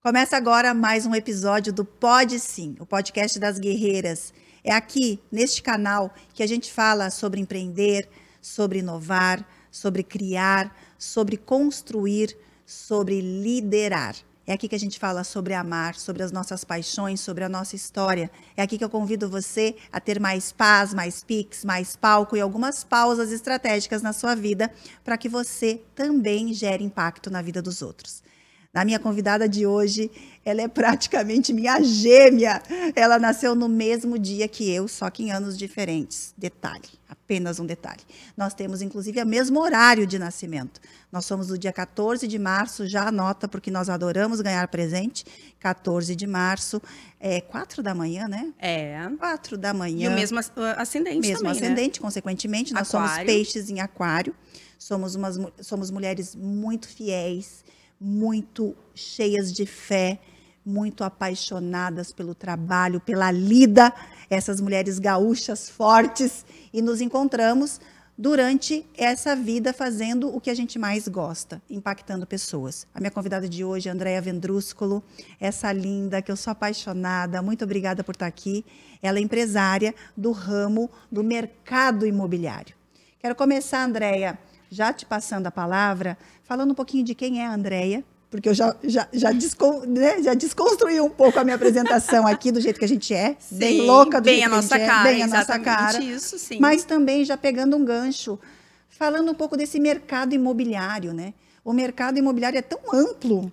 Começa agora mais um episódio do Pode Sim, o podcast das guerreiras. É aqui, neste canal, que a gente fala sobre empreender, sobre inovar, sobre criar, sobre construir, sobre liderar. É aqui que a gente fala sobre amar, sobre as nossas paixões, sobre a nossa história. É aqui que eu convido você a ter mais paz, mais piques, mais palco e algumas pausas estratégicas na sua vida para que você também gere impacto na vida dos outros. A minha convidada de hoje, ela é praticamente minha gêmea. Ela nasceu no mesmo dia que eu, só que em anos diferentes. Detalhe, apenas um detalhe. Nós temos, inclusive, o mesmo horário de nascimento. Nós somos do dia 14 de março, já anota, porque nós adoramos ganhar presente. 14 de março, 4 da manhã, né? 4 da manhã. E o mesmo ascendente mesmo também, ascendente, né? Consequentemente, nós somos peixes em aquário. Somos mulheres muito fiéis, muito cheias de fé, muito apaixonadas pelo trabalho, pela lida, essas mulheres gaúchas fortes, e nos encontramos durante essa vida fazendo o que a gente mais gosta, impactando pessoas. A minha convidada de hoje é Andréia Vendrúsculo, essa linda, que eu sou apaixonada, muito obrigada por estar aqui. Ela é empresária do ramo do mercado imobiliário. Quero começar, Andréia, já te passando a palavra, falando um pouquinho de quem é a Andréia, porque eu já desconstruí um pouco a minha apresentação aqui, do jeito que a gente é, sim, bem louca, do bem jeito a nossa que a gente cara, é, bem a nossa cara, isso, sim. Mas também já pegando um gancho, falando um pouco desse mercado imobiliário, né? O mercado imobiliário é tão amplo,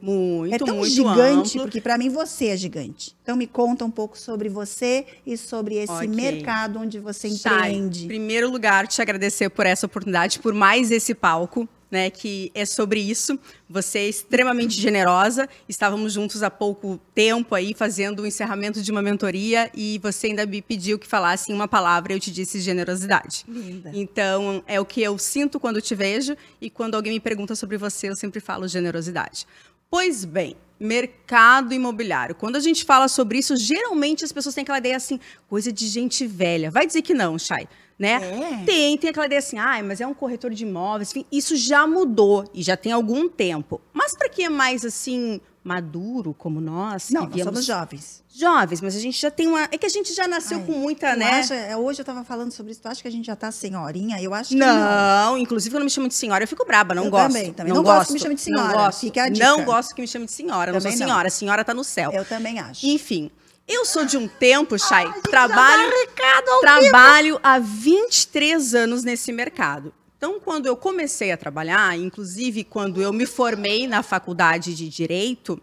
é tão muito gigante, amplo. Porque para mim você é gigante. Então me conta um pouco sobre você e sobre esse mercado onde você empreende. Em primeiro lugar, te agradecer por essa oportunidade, por mais esse palco, né, que é sobre isso. Você é extremamente generosa. Estávamos juntos há pouco tempo aí, fazendo o encerramento de uma mentoria, e você ainda me pediu que falasse uma palavra, e eu te disse generosidade. Linda. Então, é o que eu sinto quando te vejo, e quando alguém me pergunta sobre você, eu sempre falo generosidade. Pois bem, mercado imobiliário. Quando a gente fala sobre isso, geralmente as pessoas têm aquela ideia assim, coisa de gente velha. Vai dizer que não, Chay, né? Tem aquela ideia assim, mas é um corretor de imóveis, enfim, isso já mudou e já tem algum tempo. Mas para quem é mais assim, maduro como nós... Não, nós somos jovens. Jovens, mas a gente já tem uma... É que a gente já nasceu com muita, né? Hoje eu estava falando sobre isso, tu acha que a gente já está senhorinha? Eu acho que não. Não, inclusive quando me chamam de senhora, eu fico braba, não gosto. Também. Não gosto que me chame de senhora. Não gosto. Fica a dica. Não gosto que me chame de senhora, não sou senhora. A senhora está no céu. Eu também acho. Enfim, eu sou de um tempo, Chay, trabalho há 23 anos nesse mercado. Então, quando eu comecei a trabalhar, inclusive quando eu me formei na faculdade de Direito,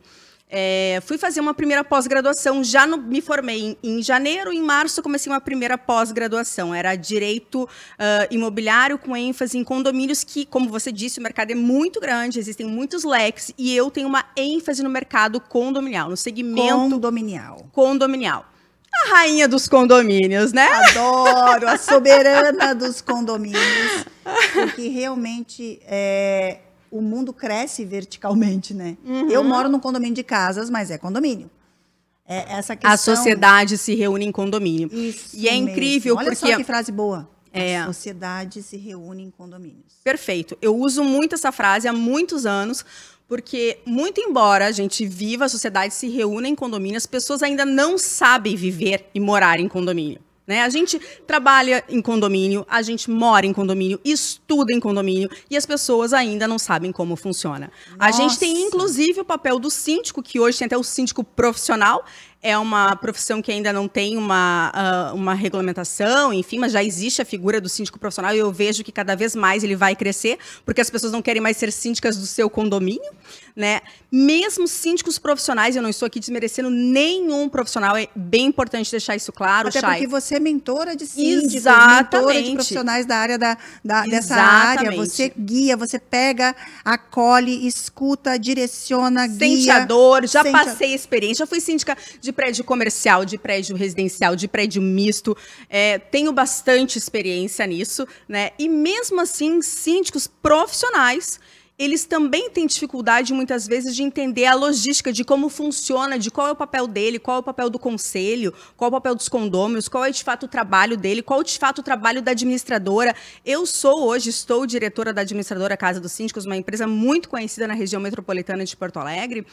fui fazer uma primeira pós-graduação. Me formei em janeiro, em março eu comecei uma primeira pós-graduação. Era Direito Imobiliário com ênfase em condomínios, que, como você disse, o mercado é muito grande, existem muitos leques, e eu tenho uma ênfase no mercado condominial, no segmento condominial. A rainha dos condomínios, né? Adoro, a soberana dos condomínios, porque realmente o mundo cresce verticalmente, né? Uhum. Eu moro num condomínio de casas, mas é condomínio. Essa questão... A sociedade se reúne em condomínio. Isso e é incrível mesmo. Olha porque... só que frase boa. A sociedade se reúne em condomínios. Perfeito. Eu uso muito essa frase há muitos anos, porque, muito embora a gente viva, a sociedade se reúna em condomínio, as pessoas ainda não sabem viver e morar em condomínio. Né? A gente trabalha em condomínio, a gente mora em condomínio, estuda em condomínio, e as pessoas ainda não sabem como funciona. Nossa. A gente tem, inclusive, o papel do síndico, que hoje tem até o síndico profissional. É uma profissão que ainda não tem uma regulamentação, enfim, mas já existe a figura do síndico profissional, e eu vejo que cada vez mais ele vai crescer, porque as pessoas não querem mais ser síndicas do seu condomínio, né? Mesmo síndicos profissionais, eu não estou aqui desmerecendo nenhum profissional, é bem importante deixar isso claro, Até Chay. porque você é mentora de síndicos, Exatamente. Mentora de profissionais da área dessa área, você guia, você pega, acolhe, escuta, direciona, guia. Sente a dor, já passei experiência, já fui síndica de prédio comercial, de prédio residencial, de prédio misto, tenho bastante experiência nisso, né? E mesmo assim, síndicos profissionais, eles também têm dificuldade, muitas vezes, de entender a logística de como funciona, de qual é o papel dele, qual é o papel do conselho, qual é o papel dos condôminos, qual é, de fato, o trabalho dele, qual é, de fato, o trabalho da administradora. Eu estou diretora da administradora Casa dos Síndicos, uma empresa muito conhecida na região metropolitana de Porto Alegre,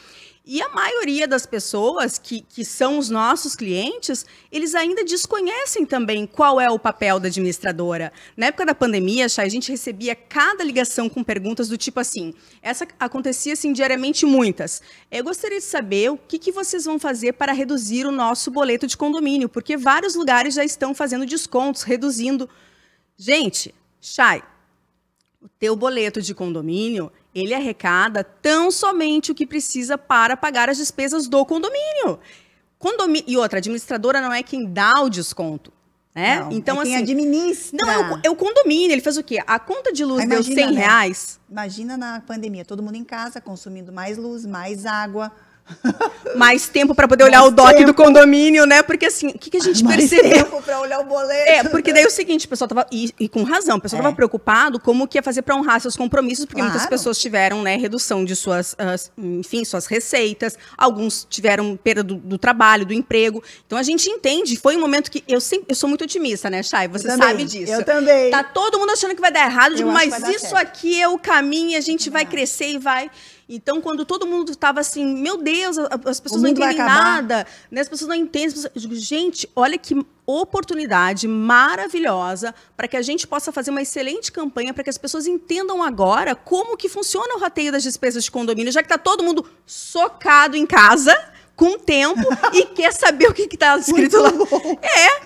e a maioria das pessoas que são os nossos clientes, eles ainda desconhecem também qual é o papel da administradora. Na época da pandemia, Chay, a gente recebia cada ligação com perguntas do tipo assim, essa acontecia assim diariamente muitas. Eu gostaria de saber o que vocês vão fazer para reduzir o nosso boleto de condomínio, porque vários lugares já estão fazendo descontos, reduzindo. Gente, Chay, o teu boleto de condomínio, ele arrecada tão somente o que precisa para pagar as despesas do condomínio. E outra, a administradora não é quem dá o desconto. Né? Não, então, é quem assim, administra. Não, é o condomínio. Ele faz o quê? A conta de luz deu R$100. Né? Imagina na pandemia, todo mundo em casa, consumindo mais luz, mais água. Mais tempo para poder olhar o DOC do condomínio, né? Porque assim, o que a gente percebeu? Mais tempo para olhar o boleto. Porque daí é o seguinte, o pessoal tava, e com razão, o pessoal estava preocupado como que ia fazer para honrar seus compromissos, porque muitas pessoas tiveram, né, redução de suas, enfim, suas receitas, alguns tiveram perda do trabalho, do emprego. Então a gente entende, foi um momento que eu sou muito otimista, né, Chay? Você sabe disso. Eu também. Tá todo mundo achando que vai dar errado, eu digo, mas isso aqui é o caminho, a gente vai crescer e vai. Então, quando todo mundo estava assim, meu Deus, as pessoas não entendem nada, né? As pessoas não entendem. Eu digo, gente, olha que oportunidade maravilhosa para que a gente possa fazer uma excelente campanha para que as pessoas entendam agora como que funciona o rateio das despesas de condomínio, já que está todo mundo socado em casa, com tempo, e quer saber o que está escrito lá.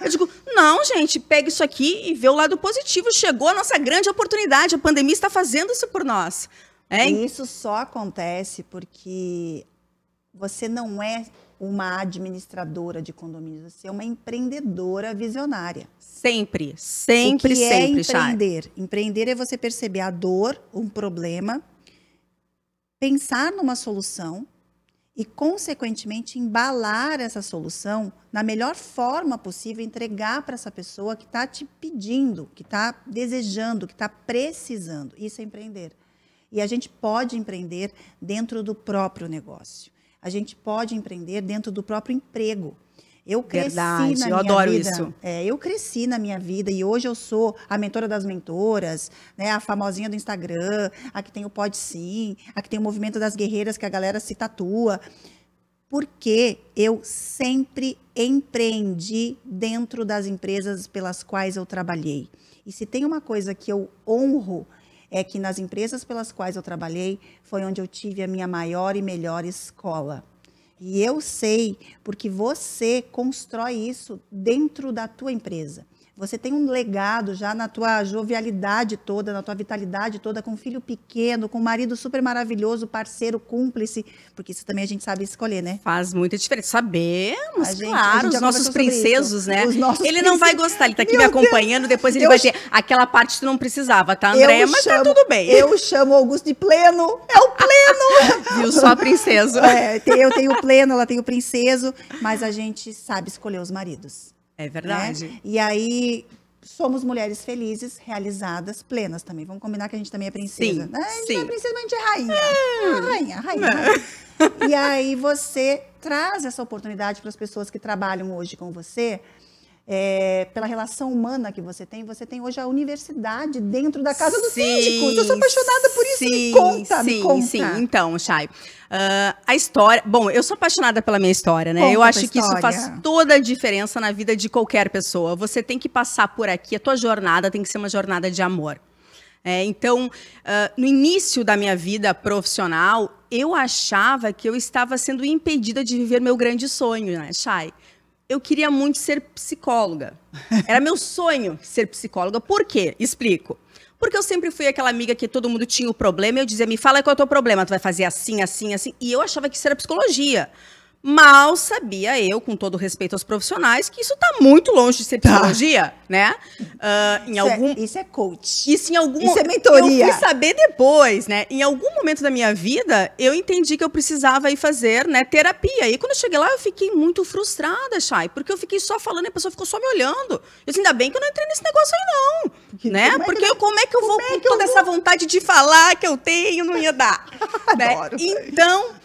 Eu digo, não, gente, pega isso aqui e vê o lado positivo. Chegou a nossa grande oportunidade, a pandemia está fazendo isso por nós. Isso só acontece porque você não é uma administradora de condomínios, você é uma empreendedora visionária. Sempre, sempre, sempre, empreender? Empreender é você perceber a dor, um problema, pensar numa solução e, consequentemente, embalar essa solução na melhor forma possível, entregar para essa pessoa que está te pedindo, que está desejando, que está precisando. Isso é empreender. E a gente pode empreender dentro do próprio negócio. A gente pode empreender dentro do próprio emprego. Eu cresci na minha vida. Eu adoro isso. Eu cresci na minha vida e hoje eu sou a mentora das mentoras, né? A famosinha do Instagram, a que tem o Pode Sim, a que tem o Movimento das Guerreiras, que a galera se tatua. Porque eu sempre empreendi dentro das empresas pelas quais eu trabalhei. E se tem uma coisa que eu honro, é que nas empresas pelas quais eu trabalhei, foi onde eu tive a minha maior e melhor escola. E eu sei, porque você constrói isso dentro da tua empresa. Você tem um legado já na tua jovialidade toda, na tua vitalidade toda, com um filho pequeno, com um marido super maravilhoso, parceiro, cúmplice, porque isso também a gente sabe escolher, né? Faz muita diferença. Sabemos, claro, os nossos princesos, né? Ele não vai gostar, ele tá aqui me acompanhando, depois ele vai ter aquela parte que tu não precisava, tá, Andréia? Mas tá tudo bem. Eu chamo o Augusto de pleno, é o pleno! Viu, só princeso. Eu tenho o pleno, ela tem o princeso, mas a gente sabe escolher os maridos. É verdade. Né? E aí, somos mulheres felizes, realizadas, plenas também. Vamos combinar que a gente também é princesa. Sim, a gente sim. não é princesa, mas a gente é rainha. Rainha. E aí, você traz essa oportunidade para as pessoas que trabalham hoje com você, pela relação humana que você tem hoje a universidade dentro da Casa dos Síndicos. Eu sou apaixonada por isso. Me conta. Sim. Então, Chay, a história... Bom, eu sou apaixonada pela minha história, né? Conta eu acho que isso faz toda a diferença na vida de qualquer pessoa. Você tem que passar por aqui, a tua jornada tem que ser uma jornada de amor. Então, no início da minha vida profissional, eu achava que eu estava sendo impedida de viver meu grande sonho, né, Chay? Eu queria muito ser psicóloga. Era meu sonho ser psicóloga. Por quê? Explico. Porque eu sempre fui aquela amiga que todo mundo tinha o problema e eu dizia, me fala qual é o teu problema, tu vai fazer assim, assim, assim. E eu achava que isso era psicologia. Mal sabia eu, com todo respeito aos profissionais, que isso está muito longe de ser psicologia, né? Isso é coach. Isso é mentoria. Eu fui saber depois, né? Em algum momento da minha vida, eu entendi que eu precisava ir fazer, né, terapia. E quando eu cheguei lá, eu fiquei muito frustrada, Chay, porque eu fiquei só falando e a pessoa ficou só me olhando. Eu disse, ainda bem que eu não entrei nesse negócio aí, não. Né? Como é que eu vou com toda essa vontade de falar que eu tenho, não ia dar. Né? Então...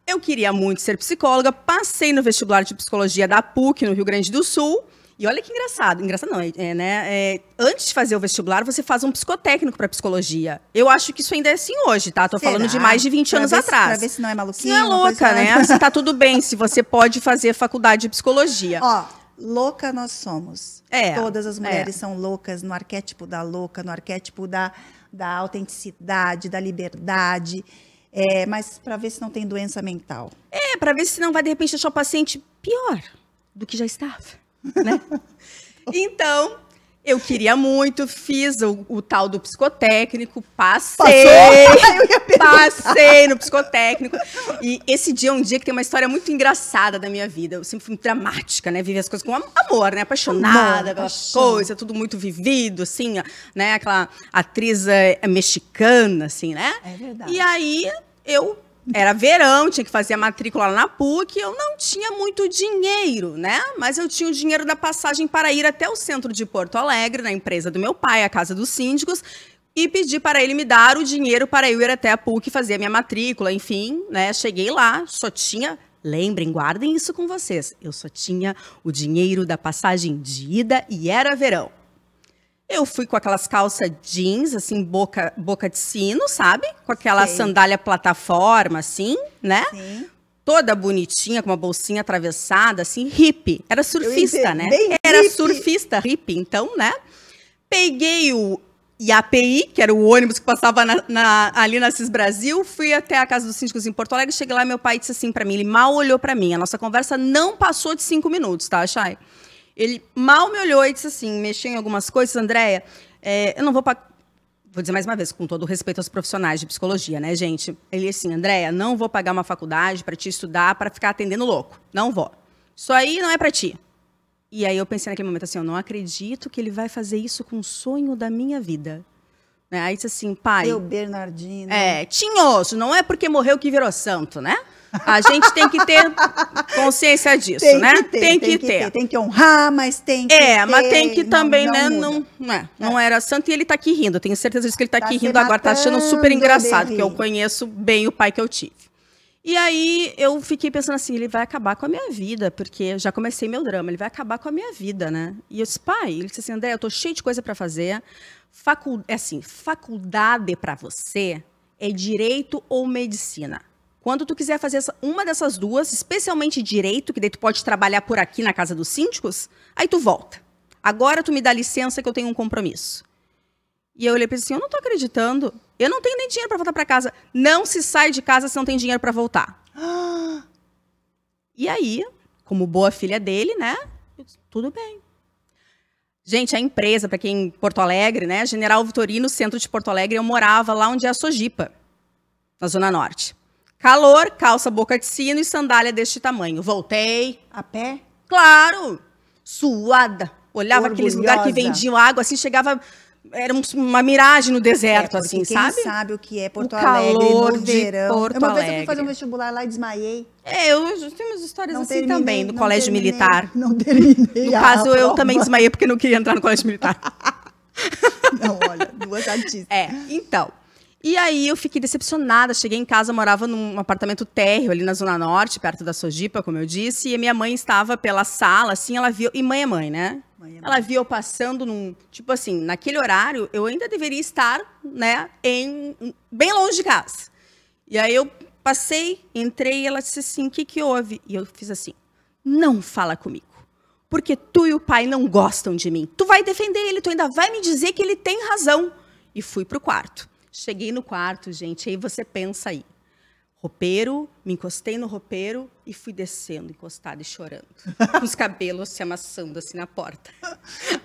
eu queria muito ser psicóloga, passei no vestibular de psicologia da PUC, no Rio Grande do Sul. E olha que engraçado. Engraçado não, né? Antes de fazer o vestibular, você faz um psicotécnico para psicologia. Eu acho que isso ainda é assim hoje, tá? Tô falando de mais de 20 anos atrás. Pra ver se não é maluquinho. Se não é louca, né? Se tá tudo bem, se você pode fazer faculdade de psicologia. Ó, louca nós somos. Todas as mulheres são loucas no arquétipo da louca, no arquétipo da autenticidade, da liberdade. Mas para ver se não tem doença mental. Para ver se não vai, de repente, deixar o paciente pior do que já estava, né? Então, eu queria muito, fiz o tal do psicotécnico, passei no psicotécnico. E esse dia é um dia que tem uma história muito engraçada da minha vida. Eu sempre fui muito dramática, né? Vivi as coisas com amor, né? Apaixonada pela coisa, tudo muito vivido, assim, né? Aquela atriz mexicana, assim, né? É verdade. E aí, era verão, tinha que fazer a matrícula lá na PUC, eu não tinha muito dinheiro, né? Mas eu tinha o dinheiro da passagem para ir até o centro de Porto Alegre, na empresa do meu pai, a Casa dos Síndicos, e pedi para ele me dar o dinheiro para eu ir até a PUC fazer a minha matrícula, enfim, né? Cheguei lá, só tinha... lembrem, guardem isso com vocês. Eu só tinha o dinheiro da passagem de ida e era verão. Eu fui com aquelas calças jeans, assim, boca de sino, sabe? Com aquela sandália plataforma, assim, né? Sim. Toda bonitinha, com uma bolsinha atravessada, assim, hippie. Era surfista, né? Era surfista, hippie. Então, né? Peguei o IAPI, que era o ônibus que passava ali na Cis Brasil, fui até a Casa dos Síndicos em Porto Alegre, cheguei lá, meu pai disse assim pra mim, ele mal olhou pra mim. A nossa conversa não passou de 5 minutos, tá, Chay? Ele mal me olhou e disse assim, mexeu em algumas coisas, Andréia, eu não vou pagar... Vou dizer mais uma vez, com todo o respeito aos profissionais de psicologia, né, gente? Ele disse assim, Andréia, não vou pagar uma faculdade para te estudar, para ficar atendendo louco. Não vou. Isso aí não é para ti. E aí eu pensei naquele momento assim, eu não acredito que ele vai fazer isso com o sonho da minha vida. Né? Aí disse assim, pai... Eu, Bernardino... tinhoso, não é porque morreu que virou santo, né? A gente tem que ter consciência disso, né? Tem que ter. Tem que honrar, mas tem que ter. Mas tem que também, né? Não era santo e ele tá aqui rindo. Eu tenho certeza disso que ele tá aqui rindo agora. Tá achando super engraçado, porque eu conheço bem o pai que eu tive. E aí eu fiquei pensando assim, ele vai acabar com a minha vida, porque eu já comecei meu drama, ele vai acabar com a minha vida, né? E eu disse, pai, ele disse assim, André, eu tô cheio de coisa para fazer. Faculdade para você é direito ou medicina. Quando tu quiser fazer uma dessas duas, especialmente direito, que daí tu pode trabalhar por aqui na Casa dos Síndicos, aí tu volta. Agora tu me dá licença que eu tenho um compromisso. E eu olhei para ele assim, eu não tô acreditando. Eu não tenho nem dinheiro para voltar para casa. Não se sai de casa se não tem dinheiro para voltar. E aí, como boa filha dele, né? Eu disse, tudo bem. Gente, a empresa, para quem em Porto Alegre, né? General Vitorino, centro de Porto Alegre, eu morava lá onde é a Sojipa, na Zona Norte. Calor, calça boca de sino e sandália deste tamanho. Voltei. A pé? Claro. Suada. Olhava aqueles lugares que vendiam água, assim, chegava... Era uma miragem no deserto, assim, sabe? Quem sabe o que é Porto Alegre no verão. Uma vez eu fui fazer um vestibular lá e desmaiei. Eu tenho umas histórias assim também, no colégio militar. Não terminei. No caso, eu também desmaiei porque não queria entrar no colégio militar. Não, olha, duas artistas. Então... E aí eu fiquei decepcionada, cheguei em casa, morava num apartamento térreo ali na Zona Norte, perto da Sojipa, como eu disse, e a minha mãe estava pela sala, assim, ela viu, e mãe é mãe, né? Ela viu eu passando tipo assim, naquele horário, eu ainda deveria estar, né, bem longe de casa. E aí eu passei, entrei, e ela disse assim, o que houve? E eu fiz assim, não fala comigo, porque tu e o pai não gostam de mim. Tu vai defender ele, tu ainda vai me dizer que ele tem razão. E fui pro quarto. Cheguei no quarto, gente, aí você pensa aí. Roupeiro, me encostei no roupeiro e fui descendo, encostada e chorando. Com os cabelos se amassando assim na porta.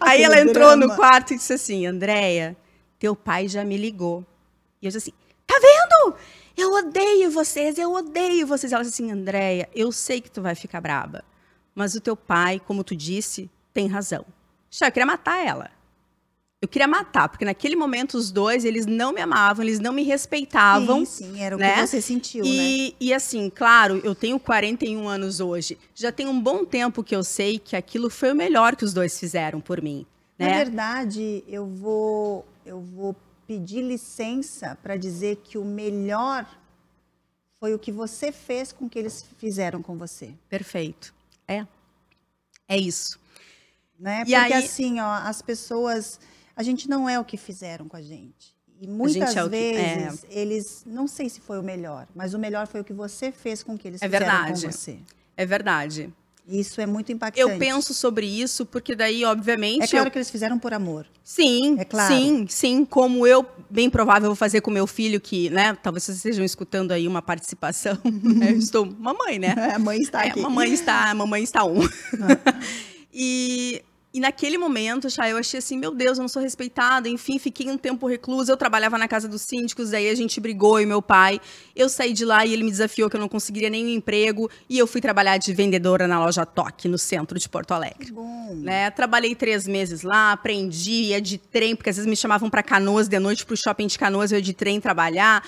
Aí ela entrou no quarto e disse assim, Andréia, teu pai já me ligou. E eu disse assim, tá vendo? Eu odeio vocês, eu odeio vocês. Ela disse assim, Andréia, eu sei que tu vai ficar braba, mas o teu pai, como tu disse, tem razão. Eu queria matar ela. Eu queria matar, porque naquele momento os dois, eles não me amavam, eles não me respeitavam. Sim, era o né? que você sentiu, né? E assim, claro, eu tenho 41 anos hoje. Já tem um bom tempo que eu sei que aquilo foi o melhor que os dois fizeram por mim. Na né? verdade, eu vou pedir licença para dizer que o melhor foi o que você fez com o que eles fizeram com você. Perfeito. É isso. Né? E Porque aí, assim, ó, as pessoas... A gente não é o que fizeram com a gente. E muitas vezes, eles... Não sei se foi o melhor, mas o melhor foi o que você fez com que eles fizeram com você. É verdade. Isso é muito impactante. Eu penso sobre isso, porque daí, obviamente... É claro que eles fizeram por amor. Sim, é claro. Sim. Como eu, bem provável, vou fazer com meu filho, que, né? Talvez vocês estejam escutando aí uma participação. Né? Eu estou... Mamãe, né? A mãe está aqui. Mamãe está on. E naquele momento, Chay, eu achei assim, meu Deus, eu não sou respeitada. Enfim, fiquei um tempo reclusa. Eu trabalhava na casa dos síndicos, daí a gente brigou, e meu pai. Eu saí de lá e ele me desafiou que eu não conseguiria nenhum emprego. E eu fui trabalhar de vendedora na loja Toque, no centro de Porto Alegre. Que bom. Né? Trabalhei 3 meses lá, aprendi, ia de trem, porque às vezes me chamavam para Canoas de noite, pro shopping de Canoas, eu ia de trem trabalhar.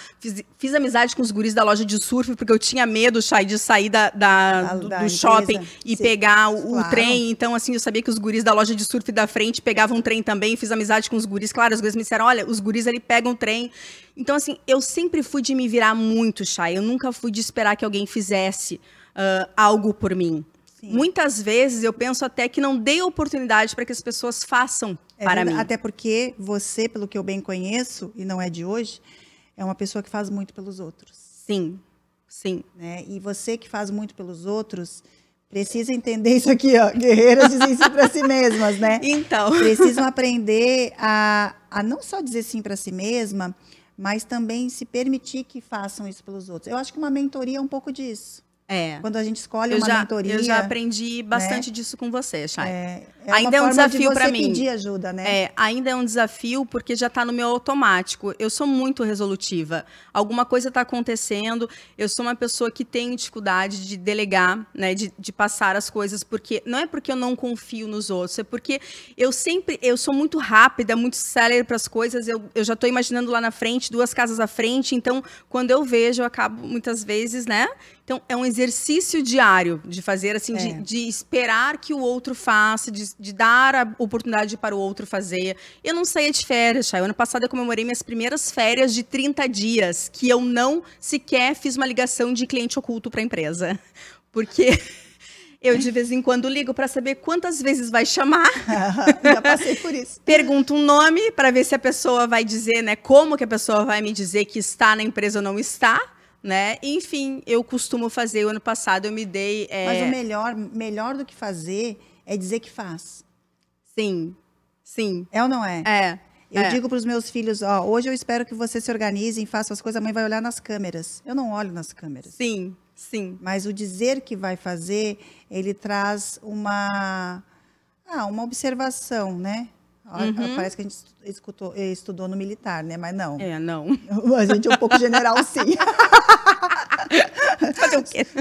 Fiz amizade com os guris da loja de surf, porque eu tinha medo, Chay, de sair do shopping e pegar o trem. Então, assim, eu sabia que os guris da loja de surf da frente pegavam um trem também, fiz amizade com os guris. Claro, os guris me disseram, olha, os guris ali pegam o trem. Então, assim, eu sempre fui de me virar muito, Chay. Eu nunca fui de esperar que alguém fizesse algo por mim. Sim. Muitas vezes eu penso até que não dei oportunidade para que as pessoas façam para mim. Até porque você, pelo que eu bem conheço, e não é de hoje, é uma pessoa que faz muito pelos outros. Sim. Né? E você que faz muito pelos outros... Precisa entender isso aqui, ó. Guerreiras dizem sim para si mesmas, né? Então. Precisam aprender a não só dizer sim para si mesma, mas também se permitir que façam isso pelos outros. Eu acho que uma mentoria é um pouco disso. Quando a gente escolhe uma mentoria... Eu já aprendi bastante disso com você, Chay. Ainda é um desafio para mim. Pedir ajuda, né? Ainda é um desafio porque já está no meu automático. Eu sou muito resolutiva. Alguma coisa está acontecendo. Eu sou uma pessoa que tem dificuldade de delegar, né? De passar as coisas. Porque não é porque eu não confio nos outros. É porque eu sou muito rápida, muito célere para as coisas. Eu já estou imaginando lá na frente, 2 casas à frente. Então, quando eu vejo, eu acabo muitas vezes, né? Então, é um exercício diário de fazer, assim, de esperar que o outro faça, de dar a oportunidade para o outro fazer. Eu não saía de férias, Chay. O ano passado eu comemorei minhas primeiras férias de 30 dias, que eu não sequer fiz uma ligação de cliente oculto para a empresa. Porque eu, de vez em quando, ligo para saber quantas vezes vai chamar. Já passei por isso. Pergunto um nome para ver se a pessoa vai dizer, né? Como que a pessoa vai me dizer que está na empresa ou não está. Né? Enfim, eu costumo fazer. O ano passado eu me dei... Mas o melhor do que fazer é dizer que faz. Sim. É ou não é? Eu digo para os meus filhos, ó, hoje eu espero que você se organize e faça as coisas, a mãe vai olhar nas câmeras. Eu não olho nas câmeras. Sim. Mas o dizer que vai fazer, ele traz uma observação, né? Parece que a gente estudou no militar, né? Mas não. Não. A gente é um pouco general, sim.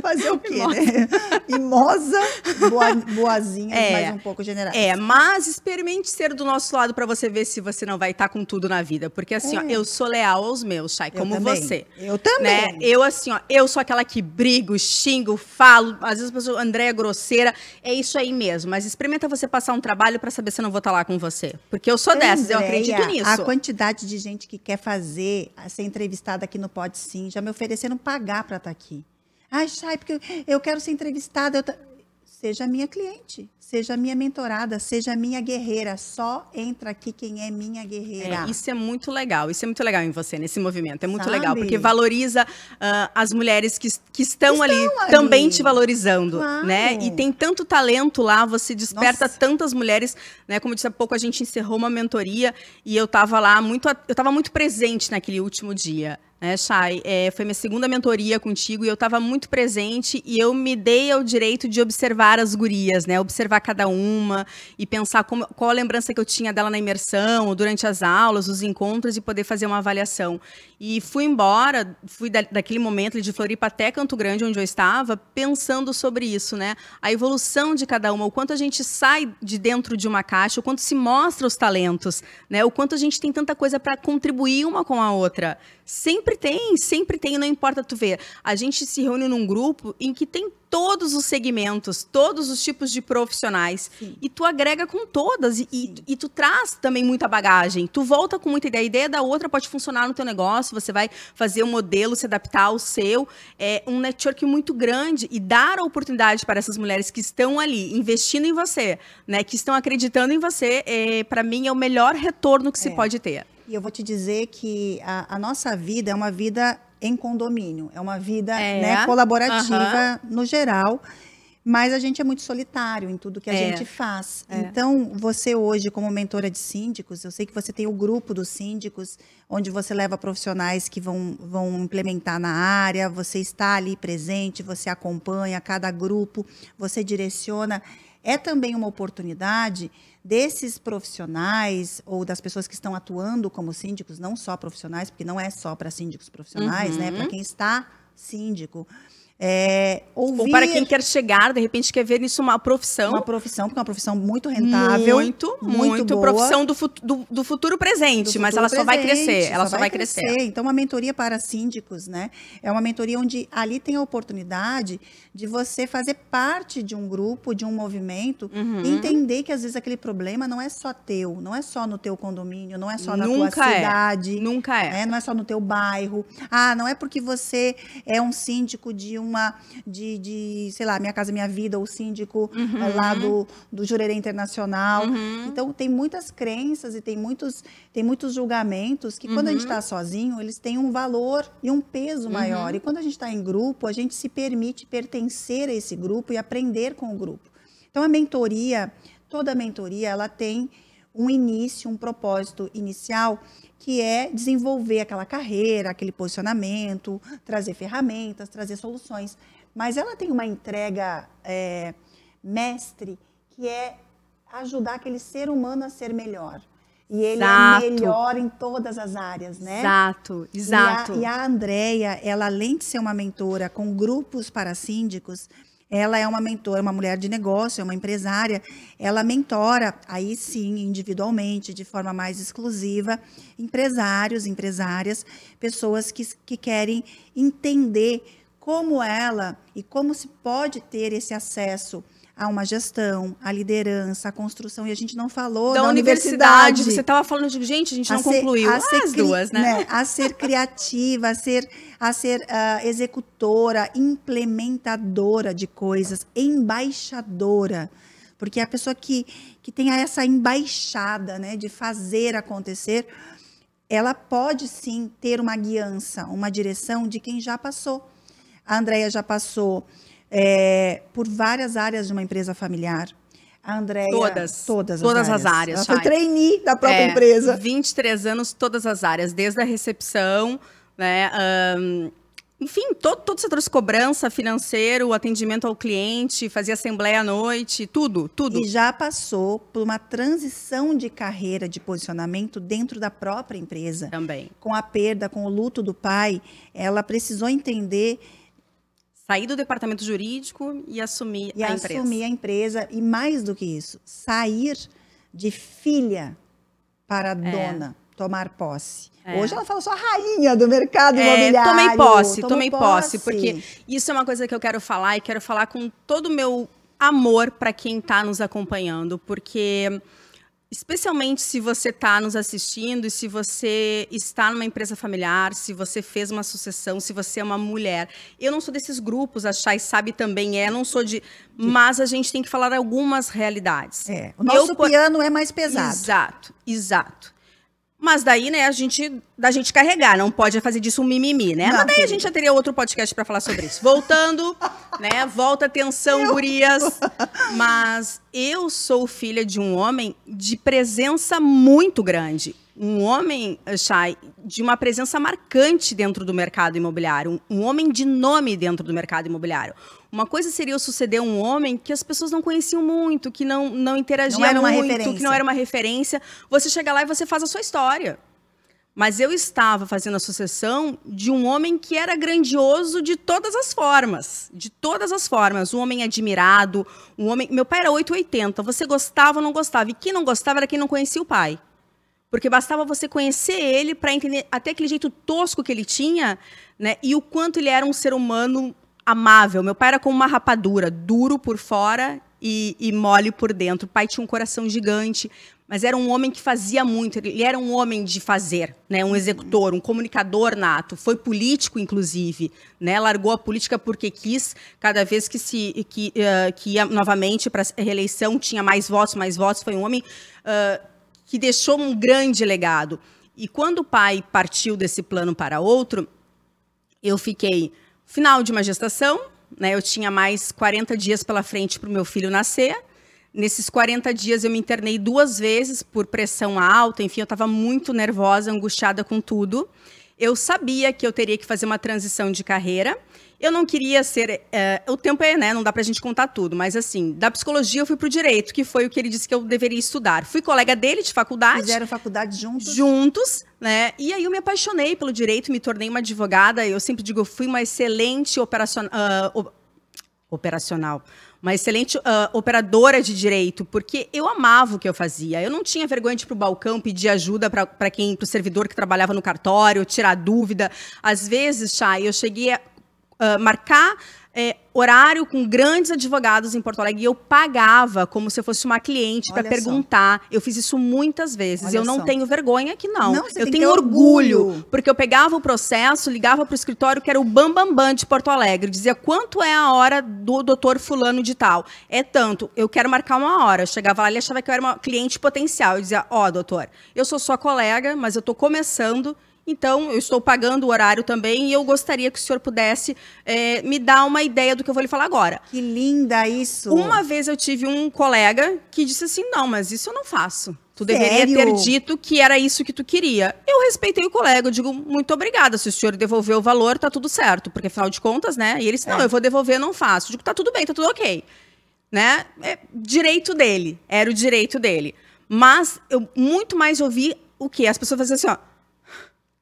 Fazer o quê, né? Mimosa, boazinha, mas um pouco general. Mas experimente ser do nosso lado para você ver se você não vai estar com tudo na vida. Porque assim, ó, eu sou leal aos meus, Chay, como você. Eu também. Né? Eu assim, ó, eu sou aquela que brigo, xingo, falo. Às vezes a pessoa, Andréia, grosseira. É isso aí mesmo. Mas experimenta você passar um trabalho para saber se eu não vou estar lá com você. Porque eu sou dessas, eu acredito nisso. A quantidade de gente que quer ser entrevistada aqui no Pode Sim, já me ofereceram pagar para estar aqui. Chay, porque eu quero ser entrevistada. Seja minha cliente, seja minha mentorada, seja minha guerreira. Só entra aqui quem é minha guerreira. Isso é muito legal. Isso é muito legal em você, nesse movimento. É muito legal, porque valoriza as mulheres que estão ali também te valorizando. Claro. Né? E tem tanto talento lá, você desperta tantas mulheres. Né? Como eu disse há pouco, a gente encerrou uma mentoria e eu estava lá eu estava muito presente naquele último dia. né, Chay? Foi minha segunda mentoria contigo e eu estava muito presente e eu me dei ao direito de observar as gurias, né? Observar cada uma e pensar qual a lembrança que eu tinha dela na imersão, durante as aulas, os encontros e poder fazer uma avaliação. E fui embora, daquele momento de Floripa até Campo Grande, onde eu estava, pensando sobre isso, né? A evolução de cada uma, o quanto a gente sai de dentro de uma caixa, o quanto se mostra os talentos, né? O quanto a gente tem tanta coisa para contribuir uma com a outra. Sempre tem, não importa tu ver. A gente se reúne num grupo em que tem todos os segmentos, todos os tipos de profissionais. Sim. E tu agrega com todas e tu traz também muita bagagem. Tu volta com muita ideia. A ideia da outra pode funcionar no teu negócio, você vai fazer um modelo, se adaptar ao seu. É um network muito grande e dar a oportunidade para essas mulheres que estão ali investindo em você, né, que estão acreditando em você, para mim é o melhor retorno que se pode ter. E eu vou te dizer que a nossa vida é uma vida em condomínio, é uma vida né, colaborativa no geral, mas a gente é muito solitário em tudo que a gente faz. Então, você hoje, como mentora de síndicos, eu sei que você tem o grupo dos síndicos, onde você leva profissionais que vão implementar na área, você está ali presente, você acompanha cada grupo, você direciona. É também uma oportunidade desses profissionais ou das pessoas que estão atuando como síndicos, não só profissionais, porque não é só para síndicos profissionais, né? Para quem está síndico. Ouvir... Ou para quem quer chegar, de repente quer ver nisso uma profissão. Uma profissão, porque é uma profissão muito rentável. Muito boa. Profissão do futuro presente, mas ela só vai crescer. Ela só vai crescer. Então, uma mentoria para síndicos, né? É uma mentoria onde ali tem a oportunidade de você fazer parte de um grupo, de um movimento, e entender que às vezes aquele problema não é só teu, não é só no teu condomínio, não é só na tua cidade. Nunca é. Não é só no teu bairro. Não é porque você é um síndico sei lá, Minha Casa Minha Vida, ou síndico lá do Jurerê Internacional. Então, tem muitas crenças e tem muitos julgamentos que, quando a gente está sozinho, eles têm um valor e um peso maior. E quando a gente está em grupo, a gente se permite pertencer a esse grupo e aprender com o grupo. Então, toda mentoria, ela tem um início, um propósito inicial, que é desenvolver aquela carreira, aquele posicionamento, trazer ferramentas, trazer soluções. Mas ela tem uma entrega mestre, que é ajudar aquele ser humano a ser melhor. E ele é melhor em todas as áreas, né? Exato. E a Andréia, ela além de ser uma mentora com grupos para síndicos, ela é uma mentora, uma mulher de negócio, é uma empresária. Ela mentora, aí sim, individualmente, de forma mais exclusiva, empresários, empresárias, pessoas que querem entender como ela e como se pode ter esse acesso a uma gestão, a liderança, a construção. E a gente não falou da universidade. Você estava falando de gente, a gente não concluiu. As duas, né? A ser criativa, a ser executora, implementadora de coisas, embaixadora. Porque a pessoa que tem essa embaixada, né, de fazer acontecer, ela pode sim ter uma guiança, uma direção de quem já passou. A Andréia já passou por várias áreas de uma empresa familiar. A Andréia... Todas as áreas. Ela foi trainee da própria empresa. 23 anos, todas as áreas. Desde a recepção, né? Enfim, todo o setor de cobrança, financeiro, atendimento ao cliente, fazia assembleia à noite, tudo. E já passou por uma transição de carreira, de posicionamento dentro da própria empresa. Também. Com a perda, com o luto do pai, ela precisou entender... Sair do departamento jurídico e assumir a empresa. Assumir a empresa. E mais do que isso, sair de filha para dona, tomar posse. Hoje ela fala, sou a rainha do mercado imobiliário. Tomei posse, porque isso é uma coisa que eu quero falar e quero falar com todo o meu amor para quem está nos acompanhando, porque... Especialmente se você está nos assistindo e se você está numa empresa familiar, se você fez uma sucessão, se você é uma mulher. Eu não sou desses grupos, a Chay sabe também, não sou de... Mas a gente tem que falar algumas realidades. O nosso piano é mais pesado. Exato. Mas daí, né, da gente carregar, não pode fazer disso um mimimi, né? Mas daí a gente já teria outro podcast para falar sobre isso. Voltando, né, volta atenção, gurias. Mas eu sou filha de um homem de presença muito grande. um homem, Chay, de uma presença marcante dentro do mercado imobiliário, um homem de nome dentro do mercado imobiliário. Uma coisa seria eu suceder um homem que as pessoas não conheciam muito, que não interagia muito, que não era uma referência. Você chega lá e você faz a sua história. Mas eu estava fazendo a sucessão de um homem que era grandioso de todas as formas. De todas as formas. Um homem admirado, um homem... Meu pai era 880, você gostava ou não gostava. E quem não gostava era quem não conhecia o pai. Porque bastava você conhecer ele para entender até aquele jeito tosco que ele tinha, né? E o quanto ele era um ser humano amável. Meu pai era como uma rapadura, duro por fora e mole por dentro. O pai tinha um coração gigante, mas era um homem que fazia muito. Ele era um homem de fazer, né? Um executor, um comunicador nato. Foi político, inclusive, né? Largou a política porque quis. Cada vez que ia novamente para a reeleição, tinha mais votos. Foi um homem que deixou um grande legado. E quando o pai partiu desse plano para outro, eu fiquei final de uma gestação, né? Eu tinha mais 40 dias pela frente para o meu filho nascer. Nesses 40 dias eu me internei 2 vezes por pressão alta, enfim, eu estava muito nervosa, angustiada com tudo. Eu sabia que eu teria que fazer uma transição de carreira. Eu não queria ser... o tempo né? Não dá para a gente contar tudo, mas assim, da psicologia eu fui para o direito, que foi o que ele disse que eu deveria estudar. Fui colega dele de faculdade. Fizeram faculdade juntos? Juntos, né? E aí eu me apaixonei pelo direito, me tornei uma advogada. Eu sempre digo, eu fui uma excelente uma excelente operadora de direito, porque eu amava o que eu fazia. Eu não tinha vergonha de ir para o balcão pedir ajuda para o servidor que trabalhava no cartório, tirar dúvida. Às vezes, Chay, eu cheguei a marcar horário com grandes advogados em Porto Alegre e eu pagava como se eu fosse uma cliente para perguntar. Eu fiz isso muitas vezes. Eu não tenho vergonha aqui, não. Eu tenho orgulho, porque eu pegava o processo, ligava para o escritório, que era o Bambambam de Porto Alegre, dizia quanto é a hora do doutor fulano de tal. É tanto, eu quero marcar uma hora. Eu chegava lá, ele achava que eu era uma cliente potencial. Eu dizia, doutor, eu sou sua colega, mas eu estou começando. Então, eu estou pagando o horário também e eu gostaria que o senhor pudesse me dar uma ideia do que eu vou lhe falar agora. Que linda isso! Uma vez eu tive um colega que disse assim, não, mas isso eu não faço. Tu deveria ter dito que era isso que tu queria. Eu respeitei o colega, eu digo, muito obrigada, se o senhor devolver o valor, tá tudo certo. Porque, afinal de contas, né? E ele disse, não, eu vou devolver, não faço. Eu digo, tá tudo bem, tá tudo ok. Né? Direito dele, era o direito dele. Mas eu muito mais ouvi o quê? As pessoas faziam assim, ó,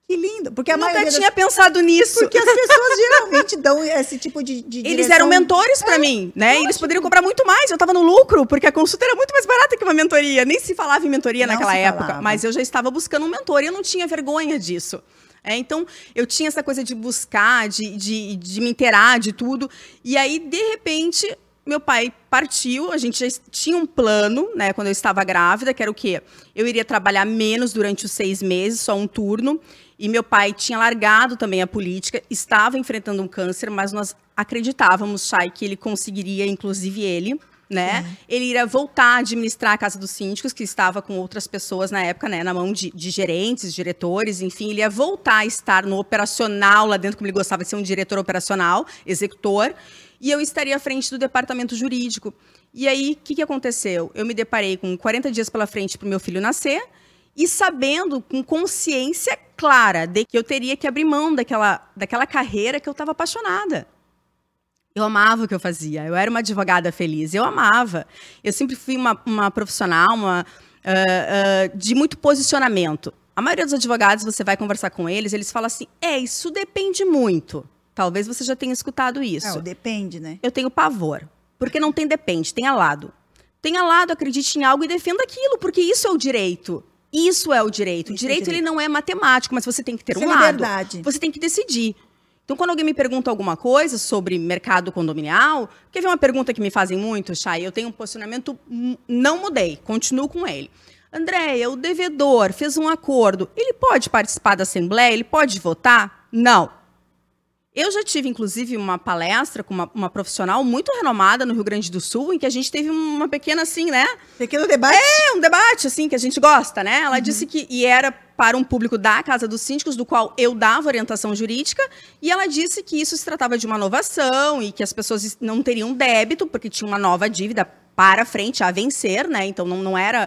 que lindo, porque a maioria tinha pensado nisso. Porque as pessoas geralmente dão esse tipo de Eles eram mentores para mim, né? E eles poderiam cobrar muito mais. Eu estava no lucro, porque a consulta era muito mais barata que uma mentoria. Nem se falava em mentoria naquela época, mas eu já estava buscando um mentor e eu não tinha vergonha disso. Então, eu tinha essa coisa de buscar, de me inteirar de tudo. E aí, de repente, meu pai partiu, a gente já tinha um plano, né, quando eu estava grávida, que era o quê? Eu iria trabalhar menos durante os 6 meses, só um turno. E meu pai tinha largado também a política, estava enfrentando um câncer, mas nós acreditávamos, Chay, que ele conseguiria, inclusive ele, né? Ele iria voltar a administrar a Casa dos Síndicos, que estava com outras pessoas na época, né? Na mão de gerentes, diretores, enfim. Ele ia voltar a estar no operacional lá dentro, como ele gostava de ser um diretor operacional, executor. E eu estaria à frente do departamento jurídico. E aí, o que aconteceu? Eu me deparei com 40 dias pela frente para o meu filho nascer, e sabendo, com consciência clara, de que eu teria que abrir mão daquela carreira que eu estava apaixonada. Eu amava o que eu fazia, eu era uma advogada feliz, eu amava. Eu sempre fui uma profissional de muito posicionamento. A maioria dos advogados, você vai conversar com eles, eles falam assim, isso depende muito. Talvez você já tenha escutado isso. Depende, né? Eu tenho pavor, porque não tem depende, tem alado. Tem alado, acredite em algo e defenda aquilo, porque isso é o direito. Isso é o direito. O direito, ele não é matemático, mas você tem que ter um lado. Liberdade. Você tem que decidir. Então, quando alguém me pergunta alguma coisa sobre mercado condominial, quer ver uma pergunta que me fazem muito, Chay? Eu tenho um posicionamento, não mudei, continuo com ele. Andréia, o devedor fez um acordo, ele pode participar da assembleia? Ele pode votar? Não. Eu já tive, inclusive, uma palestra com uma profissional muito renomada no Rio Grande do Sul, em que a gente teve uma pequena, assim, né? Pequeno debate? Um debate, assim, que a gente gosta, né? Ela disse que, e era para um público da Casa dos Síndicos, do qual eu dava orientação jurídica, e ela disse que isso se tratava de uma inovação e que as pessoas não teriam débito, porque tinha uma nova dívida para frente a vencer, né? Então, não era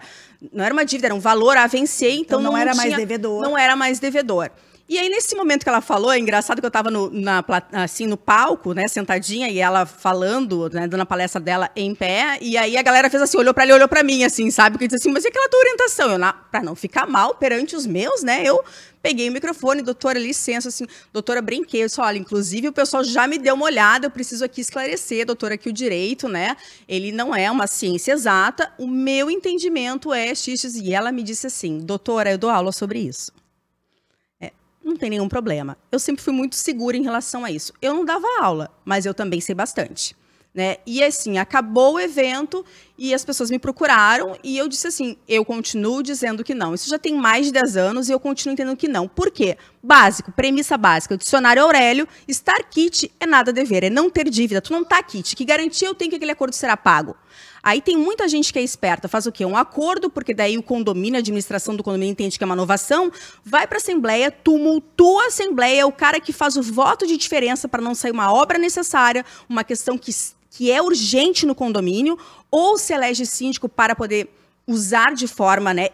Não era uma dívida, era um valor a vencer, então não era mais devedor. Não era mais devedor. E aí, nesse momento que ela falou, é engraçado que eu estava no palco, né, sentadinha, e ela falando, né, dando a palestra dela em pé, e aí a galera fez assim, olhou para ela e olhou para mim, assim, sabe? Porque disse assim, mas e aquela tua orientação? Para não ficar mal perante os meus, né, eu peguei o microfone, doutora, licença, assim, doutora, brinquei, eu disse, olha, inclusive o pessoal já me deu uma olhada, eu preciso aqui esclarecer, doutora, que o direito, né, ele não é uma ciência exata, o meu entendimento é X, e ela me disse assim, doutora, eu dou aula sobre isso. Não tem nenhum problema. Eu sempre fui muito segura em relação a isso. Eu não dava aula, mas eu também sei bastante, né? E assim, acabou o evento e as pessoas me procuraram e eu disse assim, eu continuo dizendo que não. Isso já tem mais de 10 anos e eu continuo entendendo que não. Por quê? Básico, premissa básica. O dicionário Aurélio, estar quite é nada dever, é não ter dívida. Tu não tá quite. Que garantia eu tenho que aquele acordo será pago? Aí tem muita gente que é esperta, faz o quê? Um acordo, porque daí o condomínio, a administração do condomínio entende que é uma inovação, vai para a Assembleia, tumultua a Assembleia, é o cara que faz o voto de diferença para não sair uma obra necessária, uma questão que é urgente no condomínio, ou se elege síndico para poder usar de forma, né,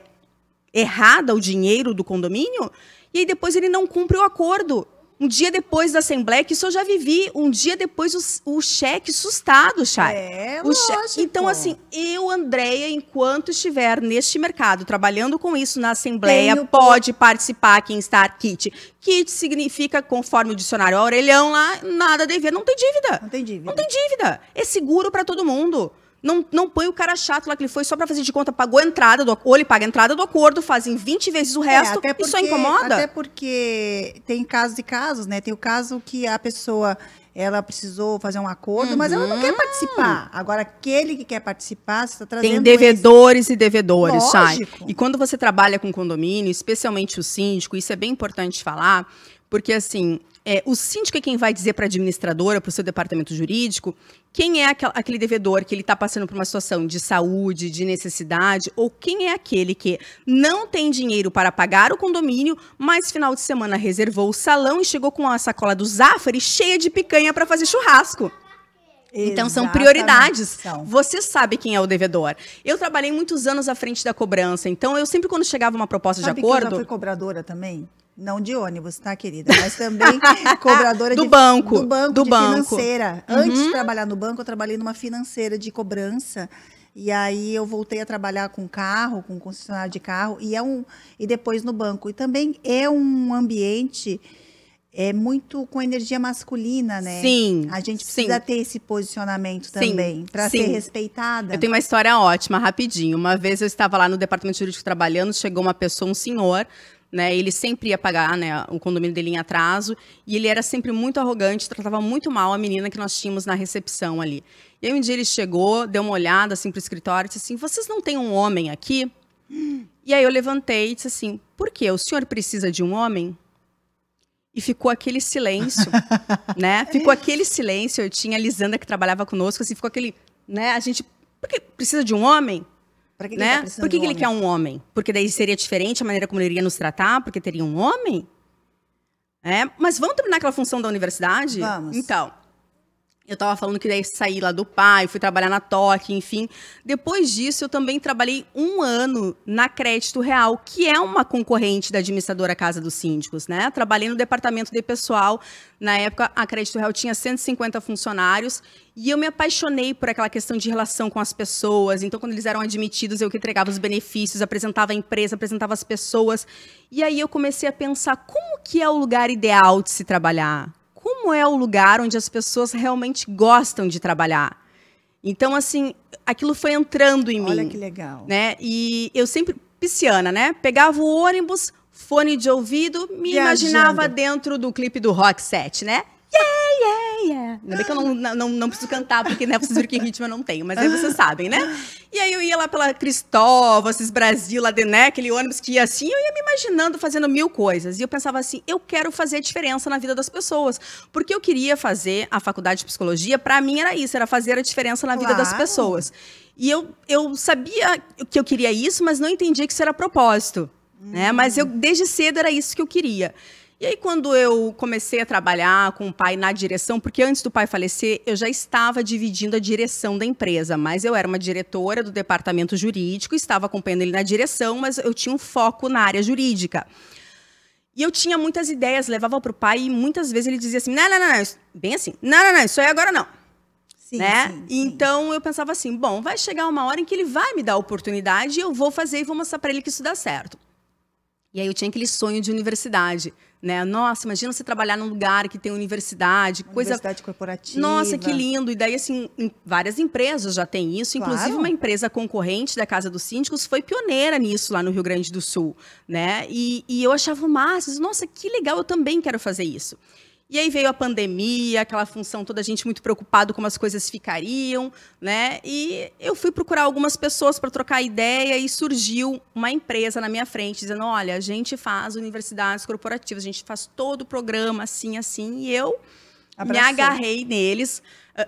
errada o dinheiro do condomínio, e aí depois ele não cumpre o acordo. Um dia depois da Assembleia, que isso eu já vivi, um dia depois o cheque sustado, Chay. Lógico. Então, assim, eu, Andréia, enquanto estiver neste mercado, trabalhando com isso na Assembleia, pode participar quem está quite. Quite significa, conforme o dicionário Aurelião lá, nada a dever, não tem dívida. Não tem dívida. Não tem dívida. É seguro para todo mundo. Não põe o cara chato lá que ele foi só para fazer de conta, pagou a entrada, ou ele paga a entrada do acordo, fazem 20 vezes o resto, e só incomoda. Até porque tem casos e casos, né? Tem o caso que a pessoa, ela precisou fazer um acordo, mas ela não quer participar. Agora, aquele que quer participar, você está trazendo... Tem devedores e devedores, Chay. Lógico. E quando você trabalha com condomínio, especialmente o síndico, isso é bem importante falar, porque assim... o síndico é quem vai dizer para a administradora, para o seu departamento jurídico, quem é aquele devedor que ele está passando por uma situação de saúde, de necessidade, ou quem é aquele que não tem dinheiro para pagar o condomínio, mas final de semana reservou o salão e chegou com a sacola do Zafari cheia de picanha para fazer churrasco. Então, são prioridades. Você sabe quem é o devedor. Eu trabalhei muitos anos à frente da cobrança, então eu sempre quando chegava uma proposta de acordo... que eu já fui cobradora também? Não de ônibus, tá, querida? Mas também cobradora do banco. Financeira. Antes de trabalhar no banco, eu trabalhei numa financeira de cobrança. E aí eu voltei a trabalhar com carro, com concessionário de carro, e depois no banco. E também é um ambiente muito com energia masculina, né? Sim. A gente precisa ter esse posicionamento também, para ser respeitada. Eu tenho uma história ótima, rapidinho. Uma vez eu estava lá no departamento jurídico trabalhando, chegou uma pessoa, um senhor, né, ele sempre ia pagar, né, o condomínio dele em atraso, e ele era sempre muito arrogante, tratava muito mal a menina que nós tínhamos na recepção ali. E aí um dia ele chegou, deu uma olhada assim pro escritório e disse assim, vocês não têm um homem aqui? E aí eu levantei e disse assim, por quê? O senhor precisa de um homem? E ficou aquele silêncio, né? Ficou aquele silêncio, eu tinha a Lisandra que trabalhava conosco, assim, ficou aquele, né, a gente, por que precisa de um homem? Pra que né? Ele tá Por que ele quer um homem? Porque daí seria diferente a maneira como ele iria nos tratar? Porque teria um homem? Mas vamos terminar aquela função da universidade? Vamos. Então, eu estava falando que daí saí lá do pai, fui trabalhar na Toque, enfim. Depois disso, eu também trabalhei 1 ano na Crédito Real, que é uma concorrente da administradora Casa dos Síndicos, né? Trabalhei no departamento de pessoal. Na época, a Crédito Real tinha 150 funcionários e eu me apaixonei por aquela questão de relação com as pessoas. Então, quando eles eram admitidos, eu que entregava os benefícios, apresentava a empresa, apresentava as pessoas. E aí eu comecei a pensar como que é o lugar ideal de se trabalhar? Como é o lugar onde as pessoas realmente gostam de trabalhar? Então, assim, aquilo foi entrando em mim. Olha que legal. Né? E eu sempre, pisciana, né? Pegava o ônibus, fone de ouvido, me imaginava dentro do clipe do Rock 7, né? Yeah, yeah, yeah. Ainda bem que eu não preciso cantar, porque né, vocês viram que ritmo eu não tenho, mas aí vocês sabem, né? E aí eu ia lá pela Cristóvão, esses Brasil, lá de, né, aquele ônibus que ia assim, eu ia me imaginando fazendo 1000 coisas. E eu pensava assim, eu quero fazer diferença na vida das pessoas. Porque eu queria fazer a faculdade de psicologia, pra mim era isso, era fazer a diferença na vida das pessoas. E eu sabia que eu queria isso, mas não entendia que isso era propósito. Né? Mas eu, desde cedo, era isso que eu queria. E aí, quando eu comecei a trabalhar com o pai na direção, porque antes do pai falecer, eu já estava dividindo a direção da empresa, mas eu era uma diretora do departamento jurídico, estava acompanhando ele na direção, mas eu tinha um foco na área jurídica. E eu tinha muitas ideias, levava para o pai e muitas vezes ele dizia assim, não, bem assim, não, isso aí agora não. Sim, né? sim. Então eu pensava assim, bom, vai chegar uma hora em que ele vai me dar a oportunidade e eu vou fazer e vou mostrar para ele que isso dá certo. E aí eu tinha aquele sonho de universidade, né? Nossa, imagina você trabalhar num lugar que tem universidade, Universidade corporativa. Nossa, que lindo. E daí, assim, várias empresas já têm isso. Claro. Inclusive, uma empresa concorrente da Casa dos Síndicos foi pioneira nisso lá no Rio Grande do Sul, né? E eu achava massa. Nossa, que legal, eu também quero fazer isso. E aí veio a pandemia, aquela função, toda a gente muito preocupado como as coisas ficariam, né? E eu fui procurar algumas pessoas para trocar ideia e surgiu uma empresa na minha frente, dizendo, olha, a gente faz universidades corporativas, a gente faz todo o programa assim, e eu me agarrei neles.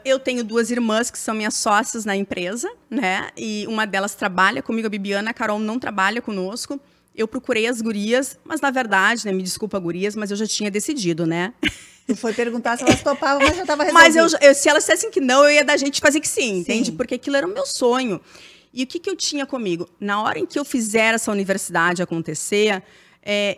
Eu tenho 2 irmãs que são minhas sócias na empresa, né? E uma delas trabalha comigo, a Bibiana, a Carol não trabalha conosco. Eu procurei as gurias, mas na verdade, né, me desculpa, gurias, mas eu já tinha decidido, né? Tu foi perguntar se elas topavam, mas já estava resolvido. Mas se elas dissessem que não, eu ia dar gente fazer que sim, entende? Porque aquilo era o meu sonho. E o que eu tinha comigo? Na hora em que eu fizer essa universidade acontecer,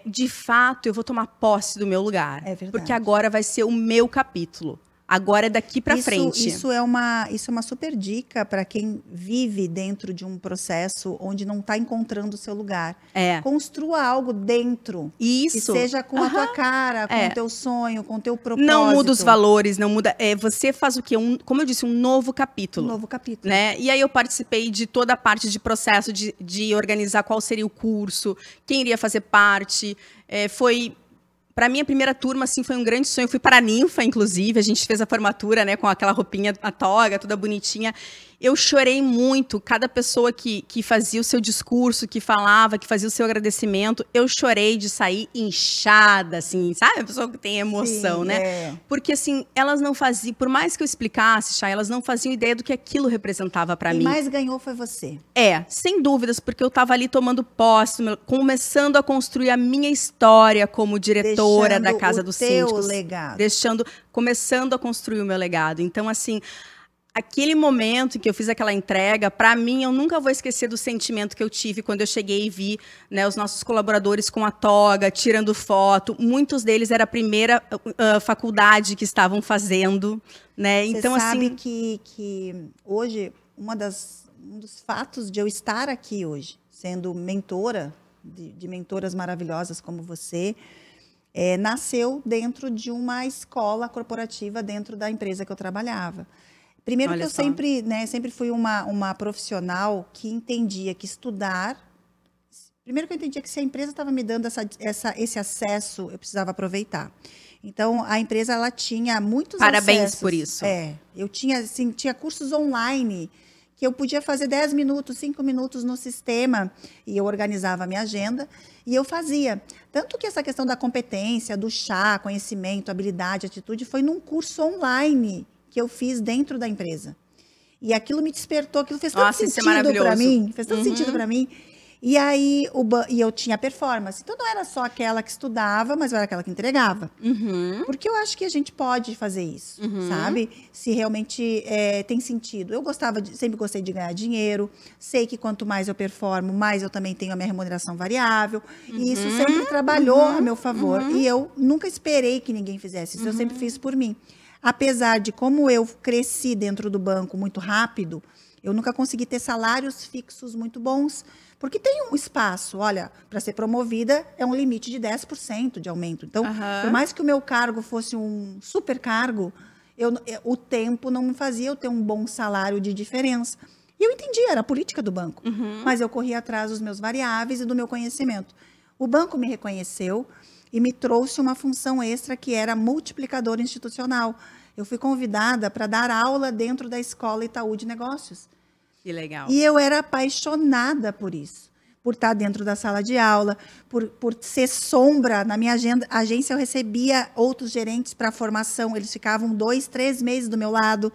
de fato, eu vou tomar posse do meu lugar. É verdade. Porque agora vai ser o meu capítulo. Agora é daqui para frente. Isso é uma super dica para quem vive dentro de um processo onde não está encontrando o seu lugar. Construa algo dentro. Isso. Que seja com a tua cara, com o teu sonho, com o teu propósito. Não muda os valores, não muda. Você faz o quê? Como eu disse, um novo capítulo. Um novo capítulo. Né? E aí eu participei de toda a parte de processo de organizar qual seria o curso, quem iria fazer parte. Para mim, a primeira turma, assim, foi um grande sonho. Eu fui para a Ninfa, inclusive. A gente fez a formatura, né, com aquela roupinha, a toga, toda bonitinha. Eu chorei muito. Cada pessoa que fazia o seu discurso, que falava, que fazia o seu agradecimento, eu chorei de sair inchada, assim, sabe? A pessoa que tem emoção, né? Porque, assim, elas não faziam... Por mais que eu explicasse, Chay, elas não faziam ideia do que aquilo representava para mim. E mais ganhou foi você. Sem dúvidas, porque eu estava ali tomando posse, começando a construir a minha história como diretora da Casa dos Síndicos. Legado. Começando a construir o meu legado. Então, assim, aquele momento em que eu fiz aquela entrega, para mim, eu nunca vou esquecer do sentimento que eu tive quando eu cheguei e vi, né, os nossos colaboradores com a toga, tirando foto. Muitos deles era a primeira faculdade que estavam fazendo, né? Então, Você sabe assim, que hoje, um dos fatos de eu estar aqui hoje, sendo mentora de mentoras maravilhosas como você, nasceu dentro de uma escola corporativa dentro da empresa que eu trabalhava. Primeiro que eu sempre fui uma profissional que entendia que estudar... Primeiro que eu entendia que se a empresa estava me dando esse acesso, eu precisava aproveitar. Então, a empresa ela tinha muitos Parabéns acessos. por isso. Eu tinha cursos online que eu podia fazer 10 minutos, 5 minutos no sistema, e eu organizava a minha agenda, e eu fazia. Tanto que essa questão da competência, do chá, conhecimento, habilidade, atitude, foi num curso online que eu fiz dentro da empresa. E aquilo me despertou, aquilo fez tanto sentido para mim, fez tanto sentido para mim. E aí, eu tinha performance. Então, não era só aquela que estudava, mas eu era aquela que entregava. Porque eu acho que a gente pode fazer isso, sabe? Se realmente tem sentido. Sempre gostei de ganhar dinheiro. Sei que quanto mais eu performo, mais eu também tenho a minha remuneração variável. E isso sempre trabalhou a meu favor. E eu nunca esperei que ninguém fizesse isso. Eu sempre fiz por mim. Apesar de como eu cresci dentro do banco muito rápido, eu nunca consegui ter salários fixos muito bons. Porque tem um espaço, olha, para ser promovida é um limite de 10% de aumento. Então, por mais que o meu cargo fosse um super cargo, o tempo não me fazia eu ter um bom salário de diferença. E eu entendi, era a política do banco. Mas eu corri atrás dos meus variáveis e do meu conhecimento. O banco me reconheceu e me trouxe uma função extra que era multiplicador institucional. Eu fui convidada para dar aula dentro da Escola Itaú de Negócios. Que legal. E eu era apaixonada por isso, por estar dentro da sala de aula, por ser sombra. Na minha agência, eu recebia outros gerentes para formação, eles ficavam 2, 3 meses do meu lado.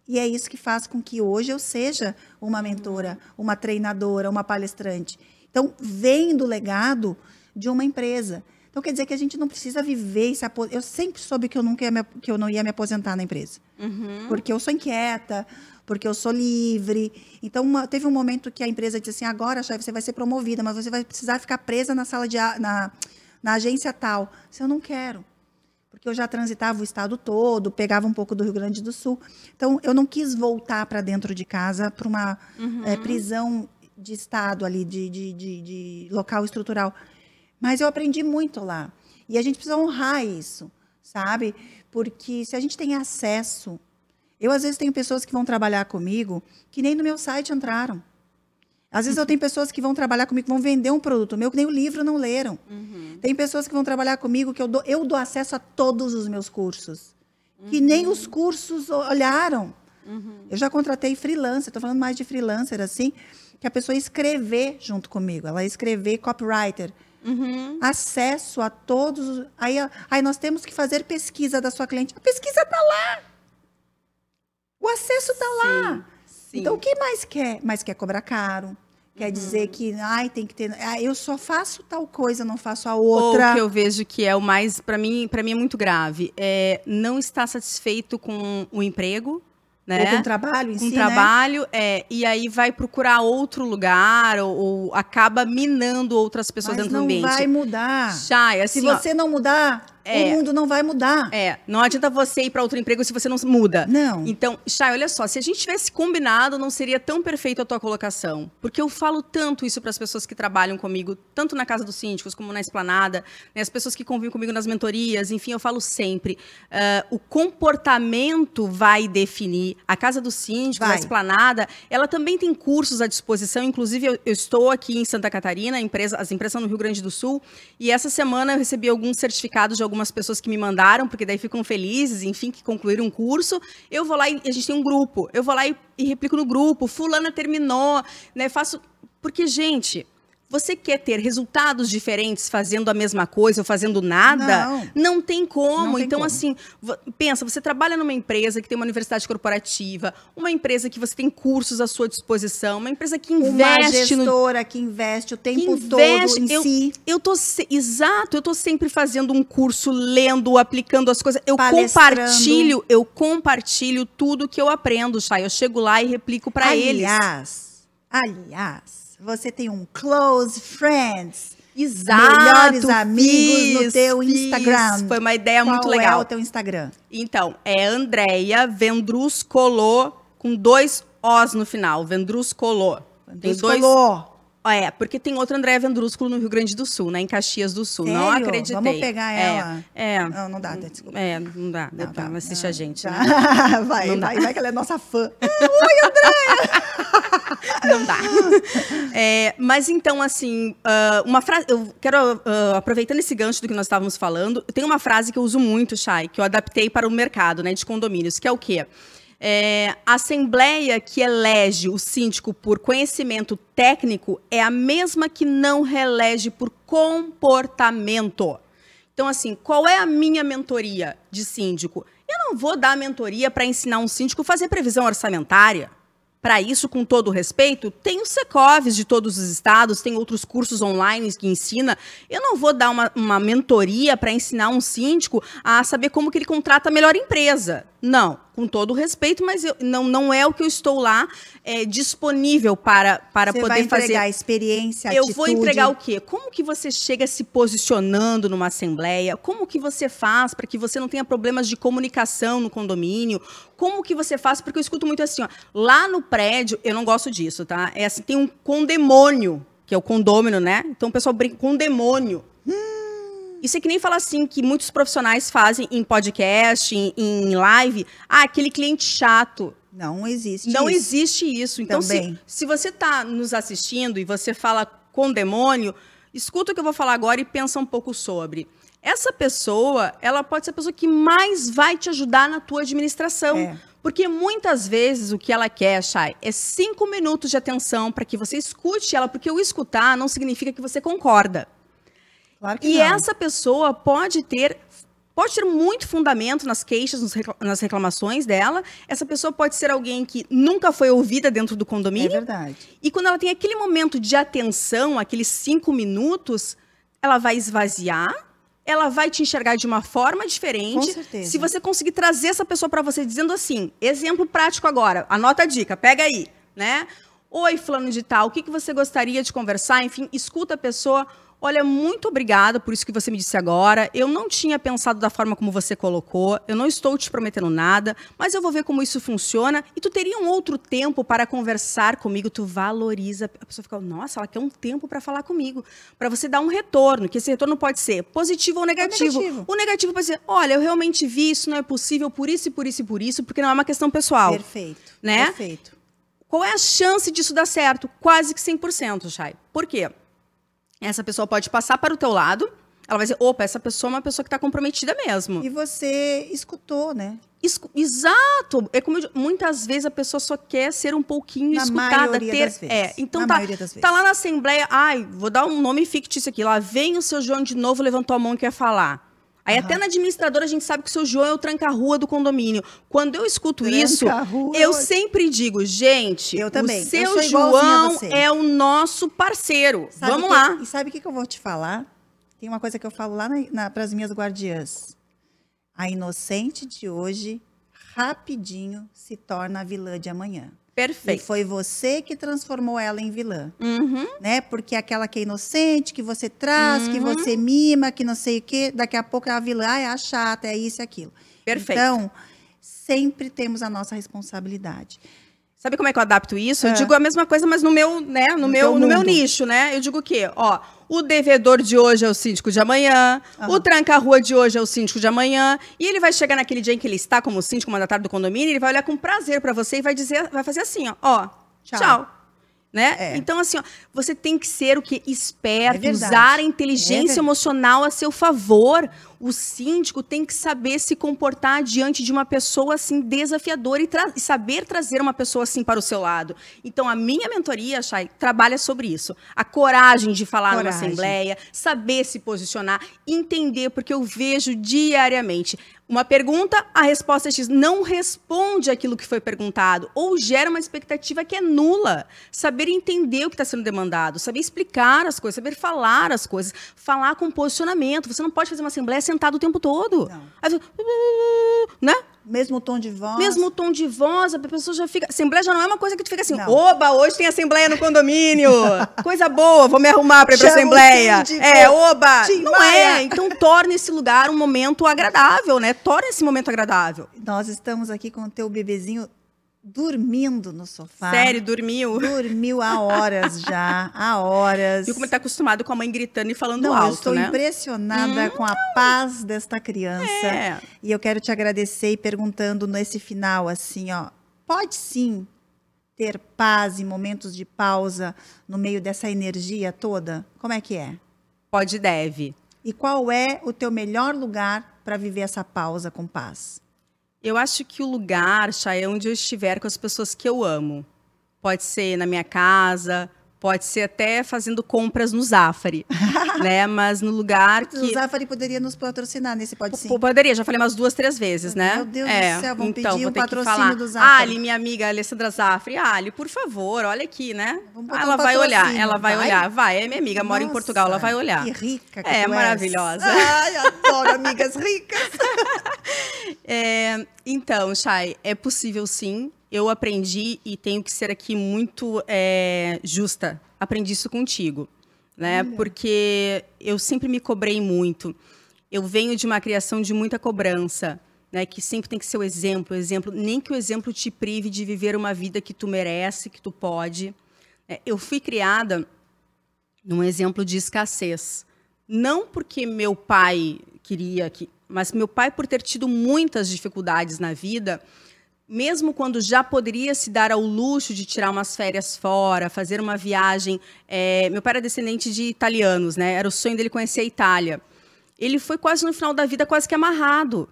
E é isso que faz com que hoje eu seja uma mentora, uma treinadora, uma palestrante. Então, vem do legado de uma empresa. Então, quer dizer que a gente não precisa viver e se aposentar. Eu sempre soube que eu não ia me aposentar na empresa. Porque eu sou inquieta, porque eu sou livre. Então, teve um momento que a empresa disse assim, agora, chefe, você vai ser promovida, mas você vai precisar ficar presa na sala na agência tal. Eu não quero. Porque eu já transitava o estado todo, pegava um pouco do Rio Grande do Sul. Então, eu não quis voltar para dentro de casa para uma prisão de estado ali, de local estrutural. Mas eu aprendi muito lá. E a gente precisa honrar isso, sabe? Porque se a gente tem acesso... Eu, às vezes, tenho pessoas que vão trabalhar comigo que nem no meu site entraram. Às vezes, eu tenho pessoas que vão trabalhar comigo, que vão vender um produto meu, que nem o livro não leram. Tem pessoas que vão trabalhar comigo que eu dou acesso a todos os meus cursos. Que nem os cursos olharam. Eu já contratei freelancer, estou falando mais de freelancer, assim, que a pessoa ia escrever junto comigo. Ela ia escrever copywriter. Acesso a todos. Aí nós temos que fazer pesquisa da sua cliente. A pesquisa está lá. O acesso está lá. Sim. Então, o que mais quer? Mais quer cobrar caro. Quer dizer que tem que ter. Eu só faço tal coisa, não faço a outra. Ou que eu vejo que é o mais, para mim é muito grave. Não estar satisfeito com o emprego. Né? Ou com o trabalho em si, com o trabalho, e aí vai procurar outro lugar, ou acaba minando outras pessoas dentro do ambiente. Mas não vai mudar. Chay, assim, se você não mudar, o mundo não vai mudar. Não adianta você ir para outro emprego se você não muda. Não. Então, Chay, olha só, se a gente tivesse combinado, não seria tão perfeito a tua colocação. Porque eu falo tanto isso para as pessoas que trabalham comigo, tanto na Casa dos Síndicos, como na Esplanada, né, as pessoas que convivem comigo nas mentorias, enfim, eu falo sempre. O comportamento vai definir. A Casa dos Síndicos, a Esplanada, ela também tem cursos à disposição. Inclusive, eu estou aqui em Santa Catarina, as empresas são no Rio Grande do Sul, e essa semana eu recebi alguns certificados de algumas pessoas que me mandaram, porque daí ficam felizes, enfim, que concluíram um curso. Eu vou lá e a gente tem um grupo. Eu vou lá e replico no grupo. Fulana terminou, né? Porque, gente... Você quer ter resultados diferentes fazendo a mesma coisa ou fazendo nada? Não tem como. Não tem então, como. Assim, pensa, você trabalha numa empresa que tem uma universidade corporativa, uma empresa que você tem cursos à sua disposição, uma empresa que investe... Uma gestora que investe o tempo todo em si. Exato, eu tô sempre fazendo um curso, lendo, aplicando as coisas. Eu compartilho tudo que eu aprendo, Chay. Eu chego lá e replico para eles. Aliás... Você tem um close friends. Exato. Melhores amigos no teu Instagram. Foi uma ideia muito legal. Qual é o teu Instagram? Então, é Andréia Vendruscolô, com 2 Os no final. Vendruscolô. Tem 2... porque tem outra Andréia Vendrúsculo no Rio Grande do Sul, né? Em Caxias do Sul. Sério? Não acreditei. Vamos pegar ela. Não dá, desculpa. Não dá. Não assiste a gente. Né? Vai que ela é nossa fã. Oi, Andréia! Não dá. Mas então, assim, uma frase... Eu quero, aproveitando esse gancho do que nós estávamos falando, tem uma frase que eu uso muito, Chay, que eu adaptei para o mercado, né, de condomínios, que é o quê? A assembleia que elege o síndico por conhecimento técnico é a mesma que não reelege por comportamento. Então, assim, qual é a minha mentoria de síndico? Eu não vou dar mentoria para ensinar um síndico a fazer previsão orçamentária. Para isso, com todo o respeito, tem os Secovs de todos os estados, tem outros cursos online que ensina. Eu não vou dar uma mentoria para ensinar um síndico a saber como que ele contrata a melhor empresa. Não, com todo o respeito, mas não é o que eu estou lá disponível para poder fazer. Você vai entregar experiência, atitude. Eu vou entregar o quê? Como que você chega se posicionando numa assembleia? Como que você faz para que você não tenha problemas de comunicação no condomínio? Como que você faz? Porque eu escuto muito assim, ó, lá no prédio, eu não gosto disso, tá? Assim, tem um condemônio, que é o condômino, né? Então o pessoal brinca com demônio. Isso é que nem falar assim, que muitos profissionais fazem em podcast, em live. Aquele cliente chato. Não existe isso. Não existe isso. Então, se você está nos assistindo e você fala com demônio, escuta o que eu vou falar agora e pensa um pouco sobre. Essa pessoa, ela pode ser a pessoa que mais vai te ajudar na tua administração. Porque muitas vezes o que ela quer, Chay, é 5 minutos de atenção para que você escute ela, porque o escutar não significa que você concorda. Claro que não. Essa pessoa pode ter muito fundamento nas queixas, nas reclamações dela. Essa pessoa pode ser alguém que nunca foi ouvida dentro do condomínio. É verdade. E quando ela tem aquele momento de atenção, aqueles 5 minutos, ela vai esvaziar ela vai te enxergar de uma forma diferente. Com certeza. Se você conseguir trazer essa pessoa para você dizendo assim, exemplo prático agora, anota a dica, pega aí, né? Oi, fulano de tal, o que você gostaria de conversar? Enfim, escuta a pessoa. Olha, muito obrigada por isso que você me disse agora. Eu não tinha pensado da forma como você colocou. Eu não estou te prometendo nada, mas eu vou ver como isso funciona. E tu teria um outro tempo para conversar comigo. Tu valoriza. A pessoa fica, nossa, ela quer um tempo para falar comigo. Para você dar um retorno, que esse retorno pode ser positivo ou negativo. O negativo pode ser, olha, eu realmente vi, isso não é possível por isso e por isso e por isso, porque não é uma questão pessoal. Perfeito. Né? Perfeito. Qual é a chance disso dar certo? Quase que 100%, Chay. Por quê? Essa pessoa pode passar para o teu lado, ela vai dizer, opa, essa pessoa é uma pessoa que está comprometida mesmo. E você escutou, né? Exato. É como muitas vezes a pessoa só quer ser um pouquinho escutada. Das vezes. Então maioria das vezes. Tá lá na assembleia, vou dar um nome fictício aqui, lá vem o seu João de novo, levantou a mão e quer falar. Aí até na administradora a gente sabe que o seu João é o tranca-rua do condomínio. Quando eu escuto isso, eu sempre digo, gente, o seu João é o nosso parceiro. Vamos lá. E sabe o que eu vou te falar? Tem uma coisa que eu falo lá para as minhas guardiãs. A inocente de hoje, rapidinho, se torna a vilã de amanhã. Perfeito. E foi você que transformou ela em vilã. Uhum. Né? Porque aquela que é inocente, que você traz, que você mima, que não sei o quê, daqui a pouco é a vilã, é a chata, é isso e aquilo. Perfeito. Então, sempre temos a nossa responsabilidade. Sabe como é que eu adapto isso? Eu digo a mesma coisa, mas no meu nicho, né? Eu digo o quê? Ó, o devedor de hoje é o síndico de amanhã, o tranca-rua de hoje é o síndico de amanhã, e ele vai chegar naquele dia em que ele está como síndico mandatário do condomínio, ele vai olhar com prazer para você e vai fazer assim, ó, tchau. Né? Então, assim, ó, você tem que ser o que? Esperto, usar a inteligência emocional a seu favor. O síndico tem que saber se comportar diante de uma pessoa assim desafiadora e saber trazer uma pessoa assim para o seu lado. Então, a minha mentoria, Chay, trabalha sobre isso. A coragem de falar numa assembleia, saber se posicionar, entender, porque eu vejo diariamente uma pergunta, a resposta é X. Não responde aquilo que foi perguntado ou gera uma expectativa que é nula. Saber entender o que está sendo demandado, saber explicar as coisas, saber falar as coisas, falar com posicionamento. Você não pode fazer uma assembleia sentado o tempo todo. Não. Aí, né? Mesmo tom de voz. Mesmo tom de voz, a pessoa já fica... Assembleia já não é uma coisa que tu fica assim, oba, hoje tem assembleia no condomínio. Coisa boa, vou me arrumar para ir para assembleia. Oba. Não é. Então, torne esse lugar um momento agradável, né? Torne esse momento agradável. Nós estamos aqui com o teu bebezinho dormindo no sofá. Sério, dormiu? Dormiu há horas já, há horas. Viu como ele está acostumado com a mãe gritando e falando alto, né? Eu estou impressionada com a paz desta criança. E eu quero te agradecer e perguntando nesse final, assim, ó, pode sim ter paz e momentos de pausa no meio dessa energia toda? Como é que é? Pode e deve. E qual é o teu melhor lugar para viver essa pausa com paz? Eu acho que o lugar, Chay, é onde eu estiver com as pessoas que eu amo. Pode ser na minha casa, pode ser até fazendo compras no Zafari, né? Mas no lugar que... O Zafari poderia nos patrocinar nesse Pode Sim. Poderia, já falei umas 2, 3 vezes, né? Meu Deus do céu, vamos então, pedir um patrocínio do Zafari. Ali, minha amiga Alessandra Zafari. Ali, por favor, olha aqui, né? Ela vai olhar, é minha amiga, mora em Portugal, ela vai olhar. Que rica que é, maravilhosa. Ai, adoro amigas ricas. Então, Chay, é possível sim. Eu aprendi e tenho que ser aqui muito justa. Aprendi isso contigo, né? Porque eu sempre me cobrei muito. Eu venho de uma criação de muita cobrança, né? Que sempre tem que ser o exemplo. Nem que o exemplo te prive de viver uma vida que tu merece, que tu pode. Eu fui criada num exemplo de escassez. Não porque meu pai queria que... Mas meu pai, por ter tido muitas dificuldades na vida, mesmo quando já poderia se dar ao luxo de tirar umas férias fora, fazer uma viagem... meu pai era descendente de italianos, né? Era o sonho dele conhecer a Itália. Ele foi quase no final da vida quase que amarrado,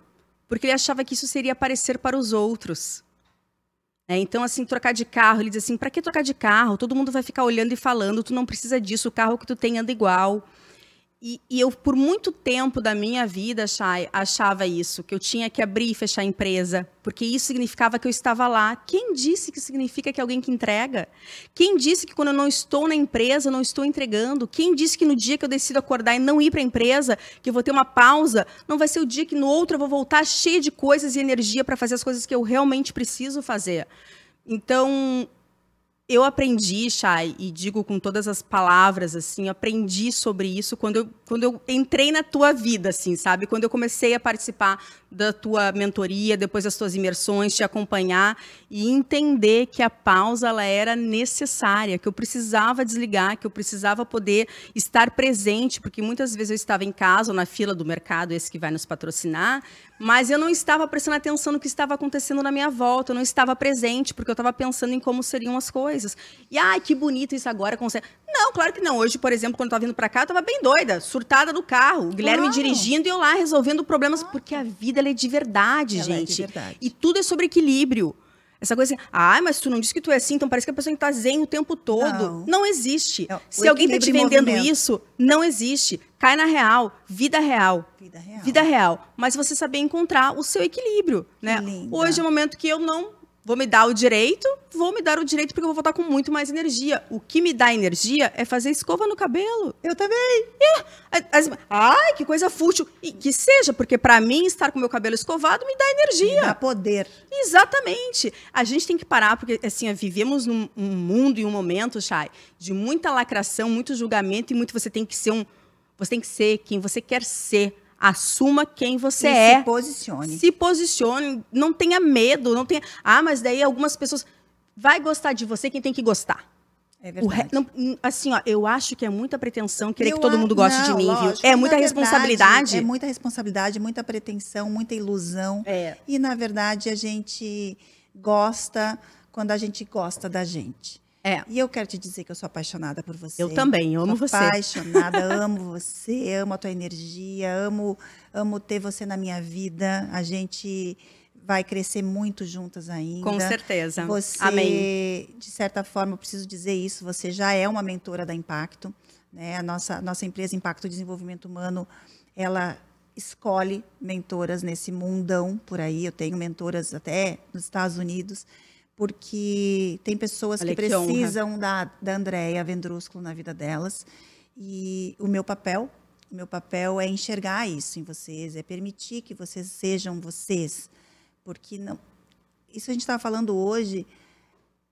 porque ele achava que isso seria aparecer para os outros. Então, assim, trocar de carro, ele diz assim, para que trocar de carro? Todo mundo vai ficar olhando e falando, tu não precisa disso, o carro que tu tem anda igual. E eu, por muito tempo da minha vida, Chay, achava isso, que eu tinha que abrir e fechar a empresa, porque isso significava que eu estava lá. Quem disse que significa que é alguém que entrega? Quem disse que quando eu não estou na empresa, eu não estou entregando? Quem disse que no dia que eu decido acordar e não ir para a empresa, que eu vou ter uma pausa, não vai ser o dia que no outro eu vou voltar cheia de coisas e energia para fazer as coisas que eu realmente preciso fazer? Então, eu aprendi, Chay, e digo com todas as palavras, assim, aprendi sobre isso quando eu entrei na tua vida, assim, sabe? Quando eu comecei a participar da tua mentoria, depois das tuas imersões, te acompanhar e entender que a pausa, ela era necessária, que eu precisava desligar, que eu precisava poder estar presente, porque muitas vezes eu estava em casa ou na fila do mercado, esse que vai nos patrocinar, mas eu não estava prestando atenção no que estava acontecendo na minha volta, eu não estava presente, porque eu estava pensando em como seriam as coisas. E, ai, que bonito isso agora. Não, claro que não. Hoje, por exemplo, quando eu estava vindo para cá, eu estava bem doida, surtada no carro. O Guilherme dirigindo e eu lá resolvendo problemas, porque a vida ela é de verdade, ela gente. É de verdade. E tudo é sobre equilíbrio. Essa coisa assim, mas tu não disse que tu é assim, então parece que a pessoa está zen o tempo todo. Não existe. Se alguém está te vendendo isso, não existe. Cai na real, vida real. Vida real. Vida real. Mas você saber encontrar o seu equilíbrio, né? Linda. Hoje é o momento que eu não vou me dar o direito, porque eu vou voltar com muito mais energia. O que me dá energia é fazer escova no cabelo. Eu também. Ai, que coisa fútil. E que seja, porque para mim estar com o meu cabelo escovado me dá energia. Me dá poder. Exatamente. A gente tem que parar, porque assim, vivemos num mundo e um momento, Chay, de muita lacração, muito julgamento e muito você tem que ser quem você quer ser. Assuma quem você é. Se posicione. Se posicione. Não tenha medo. Não tenha... mas daí algumas pessoas... Vai gostar de você quem tem que gostar. É verdade. Assim, ó, eu acho que é muita pretensão querer que todo mundo goste de mim, lógico, viu? É muita responsabilidade. É muita responsabilidade, muita pretensão, muita ilusão. E, na verdade, a gente gosta quando a gente gosta da gente. E eu quero te dizer que eu sou apaixonada por você. Eu também, amo você. Apaixonada, amo você, amo a tua energia, amo ter você na minha vida. A gente vai crescer muito juntas ainda. Com certeza. Você, amém. De certa forma, eu preciso dizer isso, você já é uma mentora da Impacto, né? A nossa empresa Impacto Desenvolvimento Humano, ela escolhe mentoras nesse mundão por aí. Eu tenho mentoras até nos Estados Unidos, porque tem pessoas que precisam da Andréia Vendrúsculo na vida delas. E o meu papel é enxergar isso em vocês, é permitir que vocês sejam vocês. Porque não, isso a gente estava falando hoje,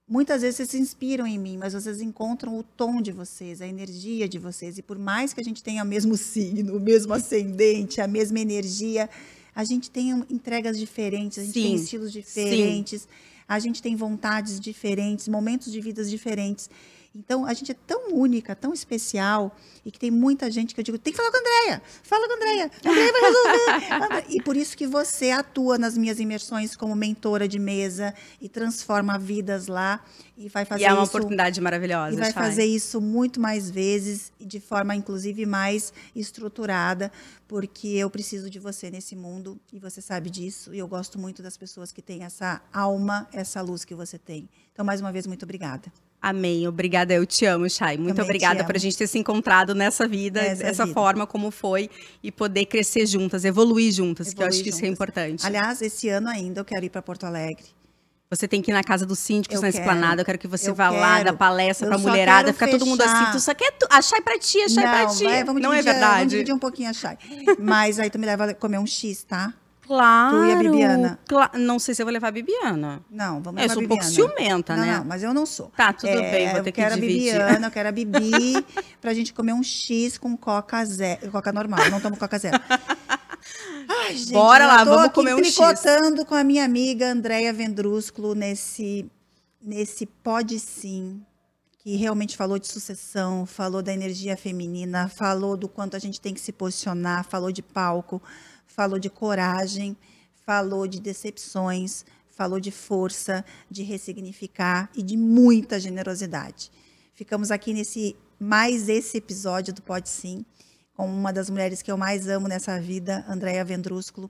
muitas vezes vocês se inspiram em mim, mas vocês encontram o tom de vocês, a energia de vocês. E por mais que a gente tenha o mesmo signo, o mesmo ascendente, a mesma energia, a gente tem entregas diferentes, a gente tem estilos diferentes. A gente tem vontades diferentes, momentos de vidas diferentes. Então, a gente é tão única, tão especial, e que tem muita gente que eu digo, tem que falar com a Andréia, fala com a Andréia vai resolver. E por isso que você atua nas minhas imersões como mentora de mesa e transforma vidas lá. E vai fazer uma oportunidade maravilhosa. E vai fazer isso muito mais vezes, e de forma, inclusive, mais estruturada, porque eu preciso de você nesse mundo, e você sabe disso, e eu gosto muito das pessoas que têm essa alma, essa luz que você tem. Então, mais uma vez, muito obrigada. Amém. Obrigada. Eu te amo, Chay. Muito obrigada por a gente ter se encontrado nessa vida, dessa forma como foi, e poder crescer juntas, evoluir juntas, que eu acho que isso é importante. Aliás, esse ano ainda eu quero ir para Porto Alegre. Você tem que ir na casa dos síndicos, na Esplanada. Eu quero que você vá lá, dar palestra pra mulherada, ficar todo mundo assim. Tu só quer a Chay pra ti, a Chay pra ti. Não é verdade? Vamos dividir um pouquinho a Chay. Mas aí tu me leva a comer um X, tá? Claro. Tu e a Bibiana. Não sei se eu vou levar a Bibiana. Não, vamos levar a Bibiana. Eu sou um pouco ciumenta, né? Não, mas eu não sou. Tá, tudo bem, vou ter que dividir. Eu quero a Bibi, pra gente comer um X com Coca zero. Coca normal, não tomo Coca zero. Ai, gente, bora lá, vamos comer um X. Tricotando com a minha amiga Andréia Vendrúsculo nesse Pode Sim, que realmente falou de sucessão, falou da energia feminina, falou do quanto a gente tem que se posicionar, falou de palco, falou de coragem, falou de decepções, falou de força, de ressignificar e de muita generosidade. Ficamos aqui mais esse episódio do Pode Sim, com uma das mulheres que eu mais amo nessa vida, Andréia Vendrúsculo,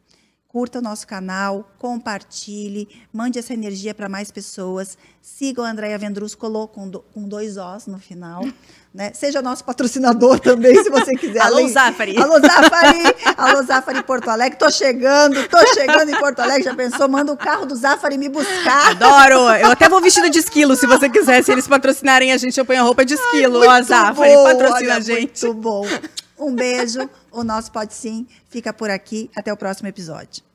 curta o nosso canal, compartilhe, mande essa energia para mais pessoas. Sigam a Andréia Vendrúscolo com 2 Os no final. Né? Seja nosso patrocinador também, se você quiser. Alô, Zafari! Alô, Zafari! Alô, Zafari Porto Alegre. Tô chegando em Porto Alegre. Já pensou? Manda o carro do Zafari me buscar. Adoro! Eu até vou vestida de esquilo, se você quiser. Se eles patrocinarem a gente, eu ponho a roupa de esquilo. Ó, Zafari, patrocina a gente. Muito bom. Um beijo. O nosso Pode Sim fica por aqui. Até o próximo episódio.